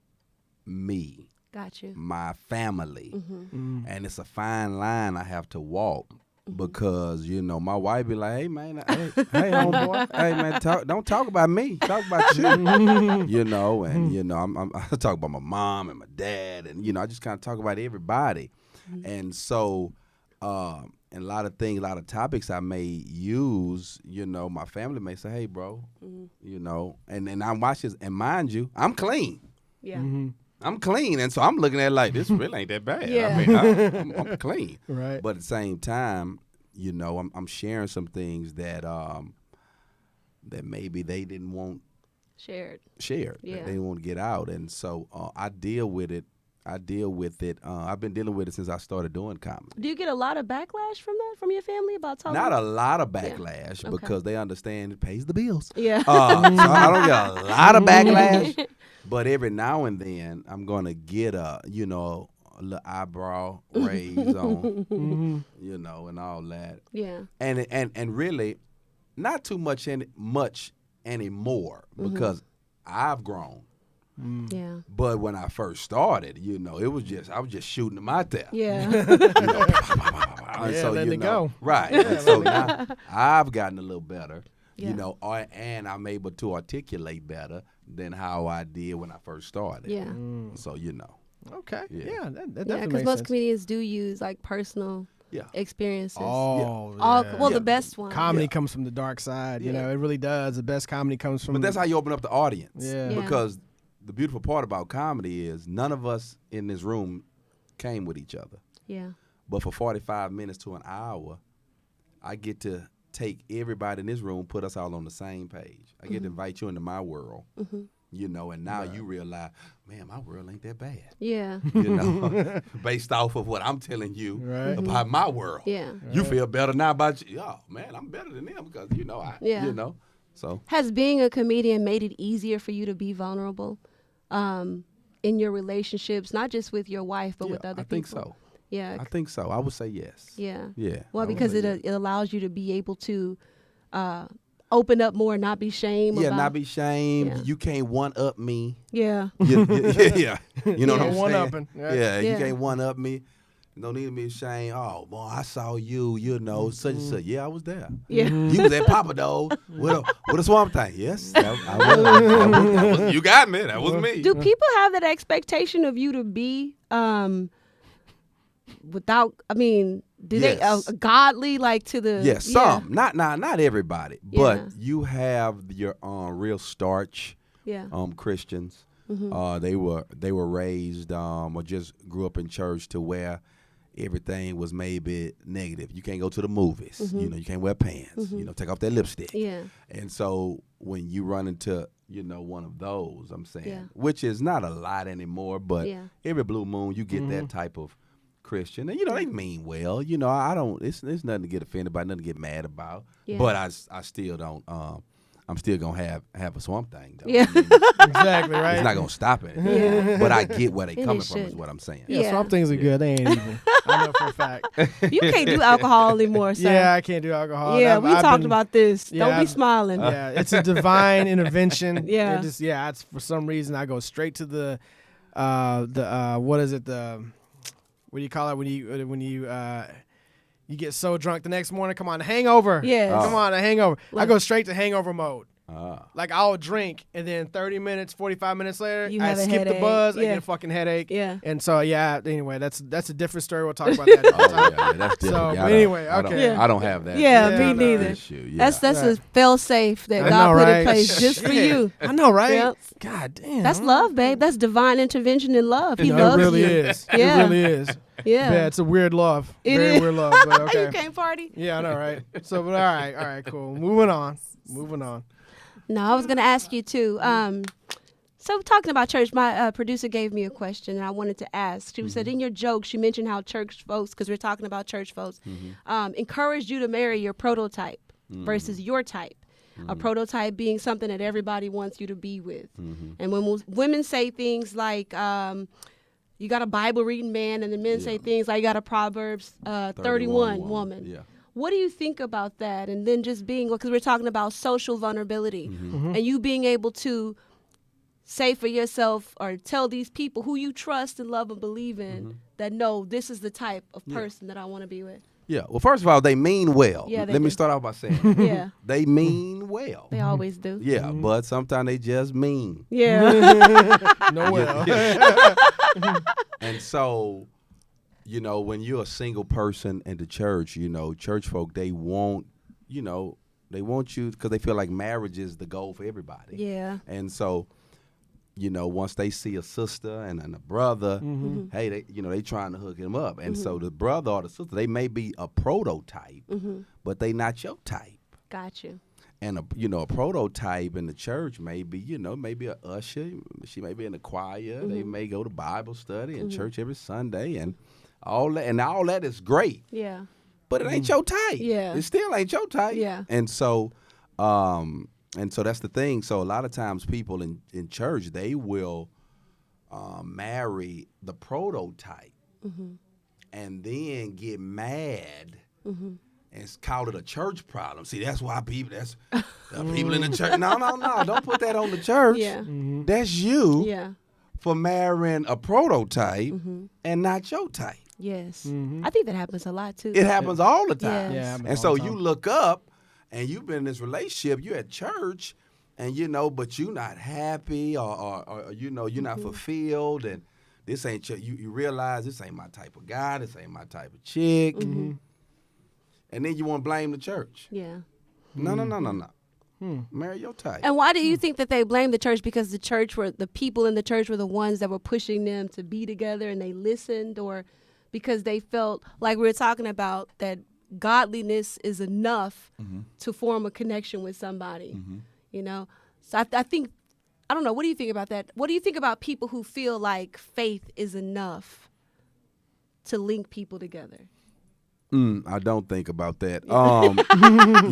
me, Got you. my family, Mm-hmm. and it's a fine line I have to walk because my wife be like, "Hey man, hey homeboy, hey man, don't talk about me, talk about you," and I talk about my mom and my dad, and I just kind of talk about everybody, and so. And a lot of things, a lot of topics I may use, my family may say, "Hey, bro," and I'm watching, and mind you, I'm clean. Yeah. Mm-hmm. I'm clean, and so I'm looking at it like this really ain't that bad. Yeah. I mean, I'm clean, Right. but at the same time, I'm sharing some things that that maybe they didn't want shared. that they didn't want to get out, and so I deal with it. I've been dealing with it since I started doing comedy. Do you get a lot of backlash from that, from your family about talking? Not a lot of backlash Okay. because they understand it pays the bills. Yeah. So I don't get a lot of backlash, but every now and then I'm gonna get a little eyebrow raise on, and all that. Yeah. And really, not too much anymore because I've grown. Yeah. But when I first started, I was just shooting them out there. Yeah. And so, letting it go. Right. And so now I've gotten a little better, Yeah. and I'm able to articulate better than how I did when I first started. Yeah. So, Okay. Yeah. Yeah, that Yeah, definitely because makes most sense. comedians do use like personal Yeah. experiences. Oh, All yeah. well, Yeah. the best one. Comedy Yeah. comes from the dark side. Yeah. It really does. The best comedy comes from. But that's how you open up the audience. Yeah. Yeah. Because the beautiful part about comedy is none of us in this room came with each other. Yeah. But for 45 minutes to an hour, I get to take everybody in this room, put us all on the same page. I get to invite you into my world, and now you realize, man, my world ain't that bad. Yeah. Based off of what I'm telling you Right. about my world. Yeah. You feel better now about you. Oh, man, I'm better than them because, Yeah. So, Has being a comedian made it easier for you to be vulnerable in your relationships, not just with your wife, but with other I people? think so. Yeah. I think so. I would say yes. Yeah. Yeah. Well, I would because say it allows you to be able to open up more, not be shamed. Yeah, about, not be shamed. Yeah. You can't one-up me. Yeah. Yeah. You know what I'm Yeah. saying? One-upping, right? Yeah, you Yeah. can't one-up me. No need to be ashamed. Oh, boy, I saw you, such and such. Yeah, I was there. Yeah. You was at Papa Doe with a swamp thing. Yes, I was. You got me. That was me. Do people have that expectation of you to be without? I mean, do Yes. they godly like to the? Yes, some. Not everybody, but Yeah. you have your real starch Yeah. Christians. Mm-hmm. They were raised or just grew up in church to where everything was maybe negative. You can't go to the movies. You can't wear pants. Take off that lipstick. Yeah. And so when you run into one of those, I'm saying, Yeah. which is not a lot anymore, but Yeah. every blue moon you get that type of Christian, and they mean well. I don't. It's nothing to get offended by, nothing to get mad about. Yeah. But I still don't. I'm still gonna have a swamp thing though. Yeah. I mean, Exactly, right? it's not gonna stop it. Yeah. But I get where they And coming it from. Is should. what I'm saying. Yeah, Yeah. swamp things are good. They ain't evil. I know for a fact. You can't do alcohol anymore, sir. Yeah, I can't do alcohol. Yeah, I've- we I've talked been- about this. Yeah, Don't be I've- smiling. Yeah, it's a divine intervention. Yeah. It's for some reason I go straight to the what is it, the what do you call it when you get so drunk the next morning? Come on, the hangover. Yes. Come on, the hangover. I Like- go straight to hangover mode. Ah. Like I'll drink and then 30 minutes, 45 minutes later, You I have a skip the headache. buzz, I Yeah. get a fucking headache. Yeah. And so anyway, that's a different story. We'll talk about that another Oh time. yeah, that's different. So, Yeah, I anyway, don't- okay. I don't have that. Yeah, me that neither. Issue. Yeah. That's Right. a fail safe that I God know, put in right? place just for you. I know, right? Yep. God damn. That's love, babe. That's divine intervention in love. He No, loves it really you. is. Yeah. It really is. Yeah. Yeah, it's a weird love. It Very is. weird love, but okay. You can't party. Yeah, I know, right? So, but all right, cool. Moving on. No, I was going to ask you too. So talking about church, my producer gave me a question and I wanted to ask. She said in your joke, she mentioned how church folks, because we're talking about church folks, encouraged you to marry your prototype versus your type. A prototype being something that everybody wants you to be with. And when women say things like, you got a Bible reading man, and the men say things like, you got a Proverbs 31 woman. Yeah. What do you think about that? And then just being, because we're talking about social vulnerability, and you being able to say for yourself or tell these people who you trust and love and believe in that, no, this is the type of person that I want to be with. Yeah. Well, first of all, they mean well. Yeah, Let me start off by saying Yeah. they mean well. They always do. Yeah, but sometimes they just mean. Yeah. No well. And so, when you're a single person in the church, church folk, they want you because they feel like marriage is the goal for everybody. Yeah. And so, once they see a sister and a brother, hey, they trying to hook him up. And so the brother or the sister, they may be a prototype, but they not your type. Got you. And a prototype in the church may be, maybe a usher. She may be in the choir. They may go to Bible study and church every Sunday, and all that. And all that is great. Yeah. But it ain't your type. Yeah. It still ain't your type. Yeah. And so that's the thing. So a lot of times people in church, they will marry the prototype and then get mad and call it a church problem. See, that's why people in the church. No, don't put that on the church. Yeah. That's you Yeah. for marrying a prototype and not your type. Yes. I think that happens a lot too. It happens all the time. Yes. Yeah, And so you look up and you've been in this relationship, you're at church, and but you're not happy or you're not fulfilled, and this ain't you realize this ain't my type of guy, this ain't my type of chick. And then you want to blame the church. Yeah. No. Marry your type. And why do you think that they blame the church? Because the people in the church were the ones that were pushing them to be together, and they listened, or because they felt like we were talking about that godliness is enough to form a connection with somebody, So I think, I don't know, what do you think about that? What do you think about people who feel like faith is enough to link people together? I don't think about that.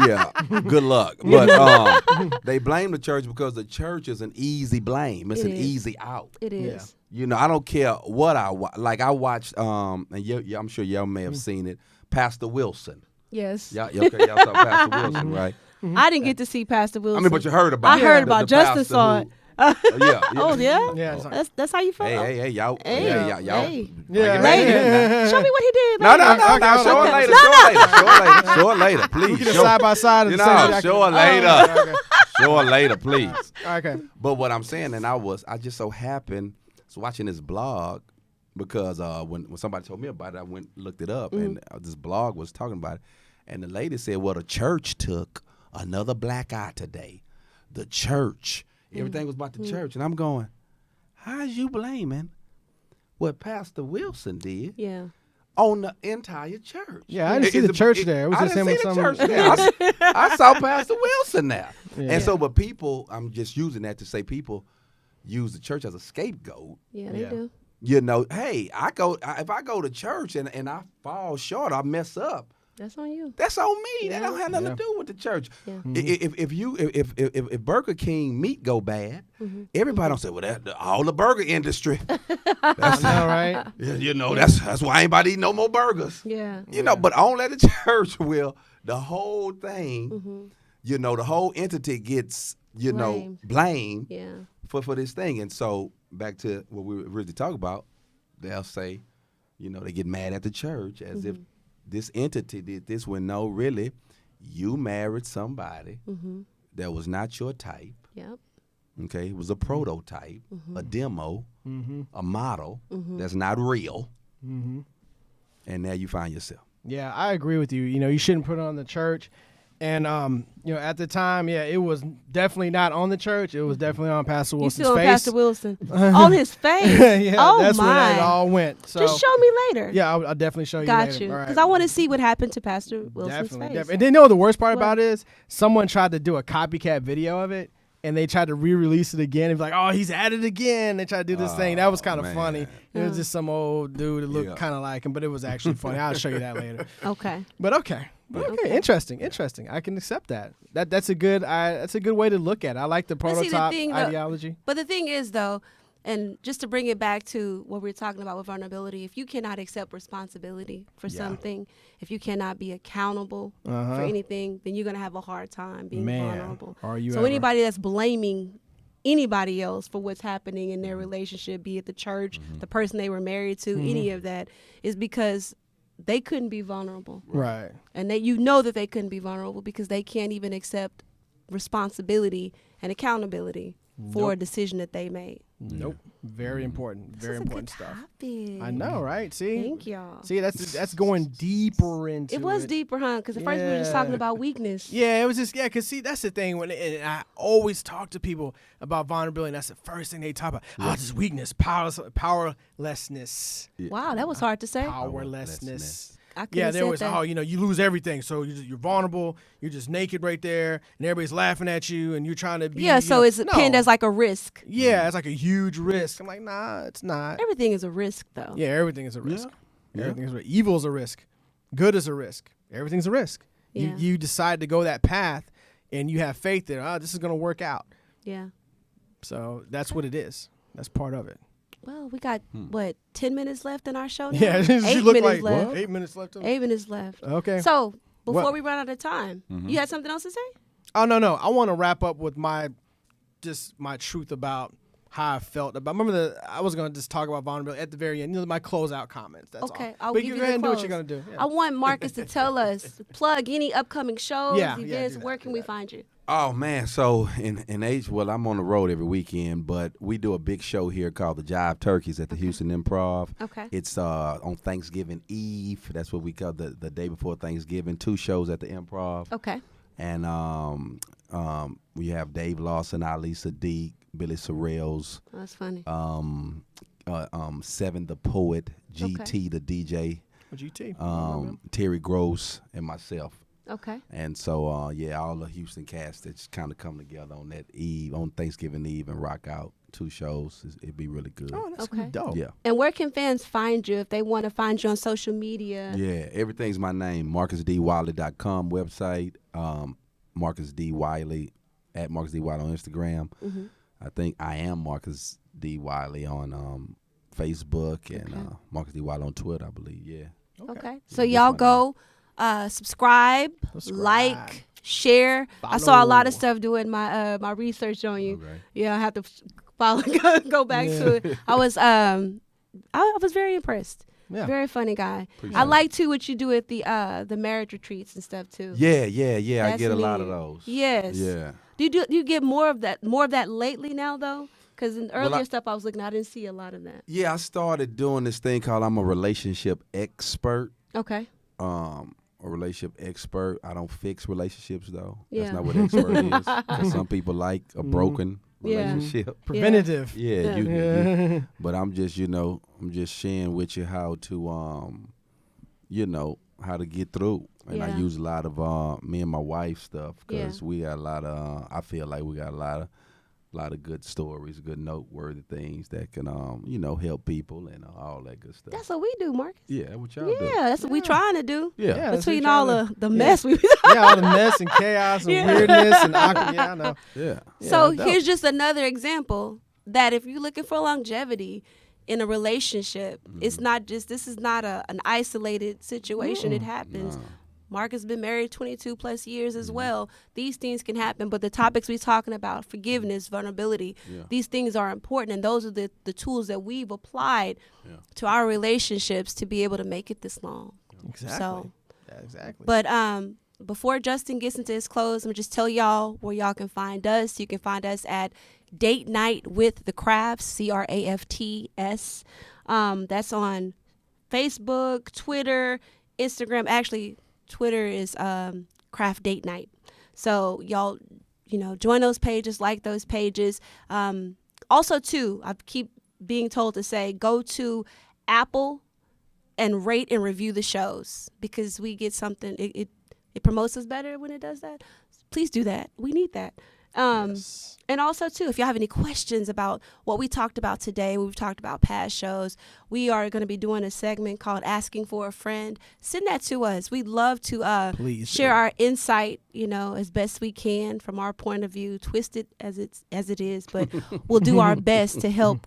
Yeah, good luck. But they blame the church because the church is an easy blame. It's easy out. It is. I don't care what I watch. Like I watched, and I'm sure y'all may have seen it, Pastor Wilson. Yes. Y'all saw Pastor Wilson, right? I didn't get to see Pastor Wilson. I mean, but you heard about it. I heard about Justin saw it. Yeah. Oh, yeah? Yeah. That's how you felt? Hey, y'all. Hey, y'all. hey. Yeah. Later. Show me what he did. No. later. Show it later. Show it later, please. We get a side by side. Show it later. Okay. Show it later, please. Okay. But what I'm saying, and I just so happened watching this blog because when somebody told me about it, I went and looked it up, and this blog was talking about it, and the lady said, "Well, the church took another black eye today. The church, everything was about the church," and I'm going, "How's you blaming what Pastor Wilson did?" Yeah. On the entire church. Yeah, I didn't see the church there. It was just him with some. I saw Pastor Wilson there. Yeah. And so, but people, I'm just using that to say people use the church as a scapegoat. Yeah, they do. Hey, if I go to church and I fall short, I mess up. That's on you. That's on me. Yeah. That don't have nothing to do with the church. Yeah. If Burger King meat go bad, everybody don't say, well, all the burger industry. That's all right. That's why anybody eat no more burgers. Yeah. But only at the church will the whole thing, the whole entity gets, blamed Yeah. for this thing. And so back to what we were really talking about, they'll say, they get mad at the church as if this entity did this when no, really, you married somebody that was not your type. Yep. Okay, it was a prototype, a demo, a model that's not real, and now you find yourself. Yeah, I agree with you. You shouldn't put it on the church. And, at the time, it was definitely not on the church. It was definitely on Pastor Wilson's face. You still on Pastor Wilson. On his face. That's where it all went. So, just show me later. Yeah, I'll definitely show you Got later. you. Because I want to see what happened to Pastor Wilson's face. Definitely. And then what the worst part about it is? Someone tried to do a copycat video of it, and they tried to re-release it again. And be like, oh, he's at it again. They tried to do this thing. That was kind of funny. It was just some old dude that looked kind of like him, but it was actually funny. I'll show you that later. Okay. But okay. Okay, interesting. I can accept that. That's a good way to look at it. I like the prototype ideology. But the thing is, though, and just to bring it back to what we were talking about with vulnerability, if you cannot accept responsibility for something, if you cannot be accountable for anything, then you're going to have a hard time being vulnerable. Anybody that's blaming anybody else for what's happening in their relationship, be it the church, the person they were married to, any of that, is because they couldn't be vulnerable. Right. And that they couldn't be vulnerable because they can't even accept responsibility and accountability for a decision that they made. Nope. Very important. Very important stuff. Topic. I know, right? See? Thank y'all. See, that's going deeper into it. It was deeper, huh? Because at first we were just talking about weakness. Yeah, it was just, because see, that's the thing. And I always talk to people about vulnerability, and that's the first thing they talk about. Oh, this is weakness, powerlessness. Yeah. Wow, that was hard to say. Powerlessness. There was, you lose everything. So you're vulnerable. You're just naked right there, and everybody's laughing at you, and you're trying to be. Yeah, so it's pinned as like a risk. Yeah, it's like a huge risk. I'm like, nah, it's not. Everything is a risk, though. Yeah, everything is a risk. Yeah. Everything is a risk. Evil is a risk. Good is a risk. Everything's a risk. Yeah. You decide to go that path, and you have faith that, this is going to work out. Yeah. So that's what it is. That's part of it. Well, we got, 10 minutes left in our show now? Yeah, 8 minutes left. What? 8 minutes left? 8 minutes left. Okay. So, before we run out of time, you had something else to say? Oh, no. I want to wrap up with my truth about how I felt about. I was going to just talk about vulnerability at the very end. My closeout comments. That's okay, all. I'll But give you you go ahead and do the what you're going to do. Yeah. I want Marcus to tell us, plug any upcoming shows, events. Where can we find you? Oh man, so in I'm on the road every weekend, but we do a big show here called the Jive Turkeys at the Houston Improv. Okay. It's on Thanksgiving Eve. That's what we call the day before Thanksgiving. 2 shows at the Improv. Okay. And we have Dave Lawson, Ali Sadiq, Billy Sorrells. Oh, that's funny. Seven the Poet, GT the DJ. GT. Terry Gross, and myself. Okay. And so, all the Houston cast that's kind of come together on that eve, on Thanksgiving Eve, and rock out 2 shows. It'd be really good. Oh, that's dope. Yeah. And where can fans find you if they want to find you on social media? Yeah, everything's my name. MarcusDWiley.com website. Marcus D. Wiley at Marcus D. Wiley on Instagram. Mm-hmm. I think I am Marcus D. Wiley on Facebook and Marcus D. Wiley on Twitter, I believe. Yeah. Okay. So y'all go. Subscribe, like, share. Follow. I saw a lot of stuff doing my my research on you. Okay. Yeah, I have to follow. Go back to it. I was very impressed. Yeah. Very funny guy. I like too what you do at the marriage retreats and stuff too. Yeah. I get a lot of those. Yes. Yeah. Do you get more of that lately now though? Because in earlier stuff I was looking, I didn't see a lot of that. Yeah, I started doing this thing called I'm a relationship expert. Okay. A relationship expert. I don't fix relationships though. Yeah. That's not what expert is. 'Cause some people like a broken relationship. Preventative. Yeah. You, but I'm just sharing with you how to how to get through. And I use a lot of me and my wife stuff because we got a lot of I feel like we got a lot of good stories, good noteworthy things that can help people and all that good stuff. That's what we do, Marcus. Yeah, what y'all do. Yeah, that's what we trying to do. Yeah. Between all the mess we all the mess and chaos and weirdness and awkward. Yeah, I know. Yeah. So here's just another example that if you're looking for longevity in a relationship, it's not just this is not an isolated situation. It happens. No. Mark has been married 22 plus years as well. These things can happen, but the topics we're talking about, forgiveness, vulnerability, these things are important, and those are the tools that we've applied to our relationships to be able to make it this long. Exactly. So, exactly. But before Justin gets into his close, I'm going to just tell y'all where y'all can find us. You can find us at Date Night with the Crafts, CRAFTS. That's on Facebook, Twitter, Instagram. Actually, Twitter is Craft Date Night. So y'all, join those pages, like those pages. Also, too, I keep being told to say, go to Apple and rate and review the shows because we get something. It promotes us better when it does that. Please do that. We need that. And also, too, if y'all have any questions about what we talked about today, we've talked about past shows, we are going to be doing a segment called Asking for a Friend. Send that to us. We'd love to share our insight, as best we can from our point of view, twisted as it is, but we'll do our best to help,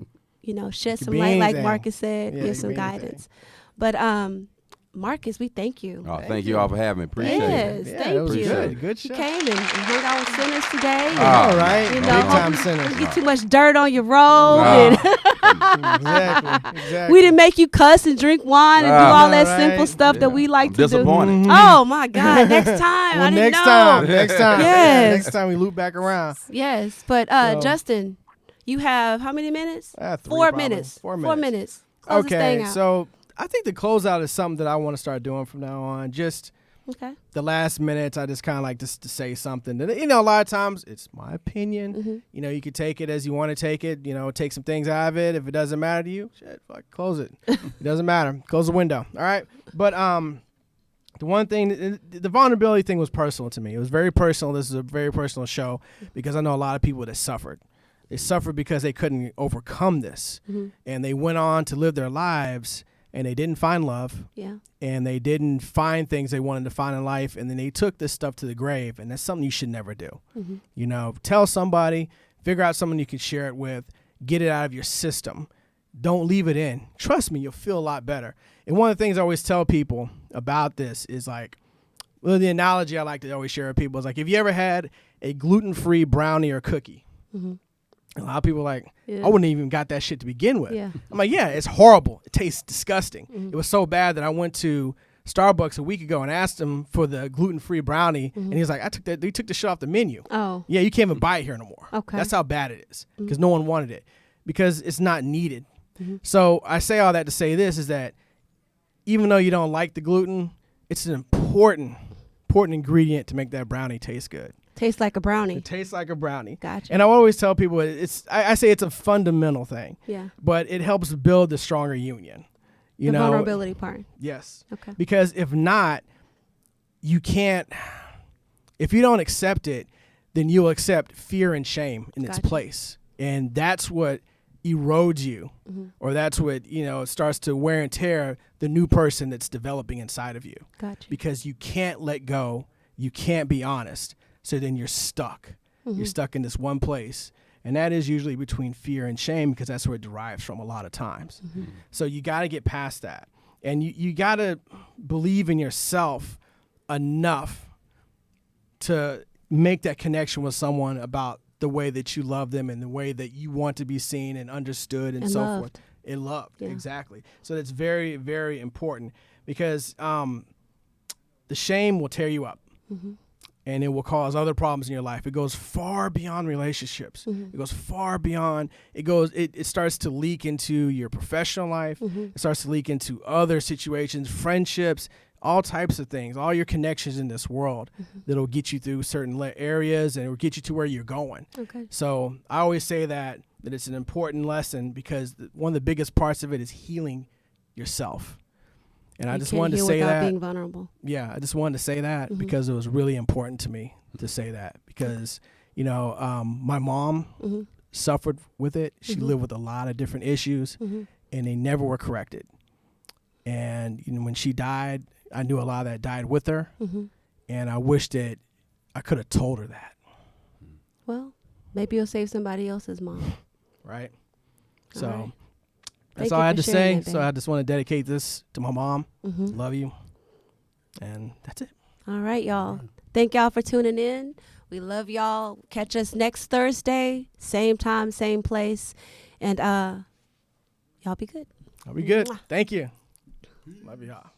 shed some light, like Marcus said, give some guidance. But Marcus, we thank you. Oh, thank you all for having me. Appreciate it. Yes, thank you. Good show. You came and hung out with sinners today. All right. Big time sinners. Don't get too much dirt on your road. Exactly. We didn't make you cuss and drink wine and do all that simple stuff that we like to do. Disappointed. Oh, my God. Next time. I didn't know. Next time. Yes. Next time we loop back around. Yes. But, Justin, you have how many minutes? 4 minutes. 4 minutes. 4 minutes. Close this thing out. So I think the closeout is something that I want to start doing from now on. Just the last minutes, I just kind of like to say something. That, a lot of times it's my opinion. You could take it as you want to take it. Take some things out of it. If it doesn't matter to you, fuck, close it. It doesn't matter. Close the window. All right. But the one thing, the vulnerability thing was personal to me. It was very personal. This is a very personal show because I know a lot of people that suffered. They suffered because they couldn't overcome this, and they went on to live their lives. And they didn't find love, and they didn't find things they wanted to find in life, and then they took this stuff to the grave, and that's something you should never do. Tell somebody, figure out someone you can share it with, get it out of your system. Don't leave it in. Trust me, you'll feel a lot better. And one of the things I always tell people about this is the analogy I like to always share with people is if you ever had a gluten-free brownie or cookie, a lot of people are like, I wouldn't even got that shit to begin with. I'm like, it's horrible. It tastes disgusting. It was so bad that I went to Starbucks a week ago and asked them for the gluten-free brownie. And he was like, they took the shit off the menu. Oh. Yeah, you can't even buy it here no more. Okay. That's how bad it is because no one wanted it because it's not needed. So I say all that to say this is that even though you don't like the gluten, it's an important ingredient to make that brownie taste good. Tastes like a brownie. It tastes like a brownie. Gotcha. And I always tell people I say it's a fundamental thing. Yeah. But it helps build the stronger union. The vulnerability part. Yes. Okay. Because if not, you can't. If you don't accept it, then you'll accept fear and shame in its place, and that's what erodes you, or that's what it starts to wear and tear the new person that's developing inside of you. Gotcha. Because you can't let go, you can't be honest. So then you're stuck. You're stuck in this one place. And that is usually between fear and shame because that's where it derives from a lot of times. So you got to get past that. And you got to believe in yourself enough to make that connection with someone about the way that you love them and the way that you want to be seen and understood and so loved. forth. And loved, exactly. So that's very, very important because the shame will tear you up. And it will cause other problems in your life. It goes far beyond relationships. It goes far beyond. It starts to leak into your professional life. It starts to leak into other situations, friendships, all types of things, all your connections in this world that'll get you through certain areas and it will get you to where you're going. Okay. So I always say that it's an important lesson because one of the biggest parts of it is healing yourself. And I just wanted to say that. Being vulnerable. Yeah, I just wanted to say that because it was really important to me to say that because, my mom suffered with it. She lived with a lot of different issues and they never were corrected. And when she died, I knew a lot of that died with her. And I wish that I could have told her that. Well, maybe you'll save somebody else's mom. Right. All So. right. That's all I had to say. So I just want to dedicate this to my mom. Love you. And that's it. All right, y'all. Thank y'all for tuning in. We love y'all. Catch us next Thursday. Same time, same place. And y'all be good. I'll be good. Thank you. Love y'all.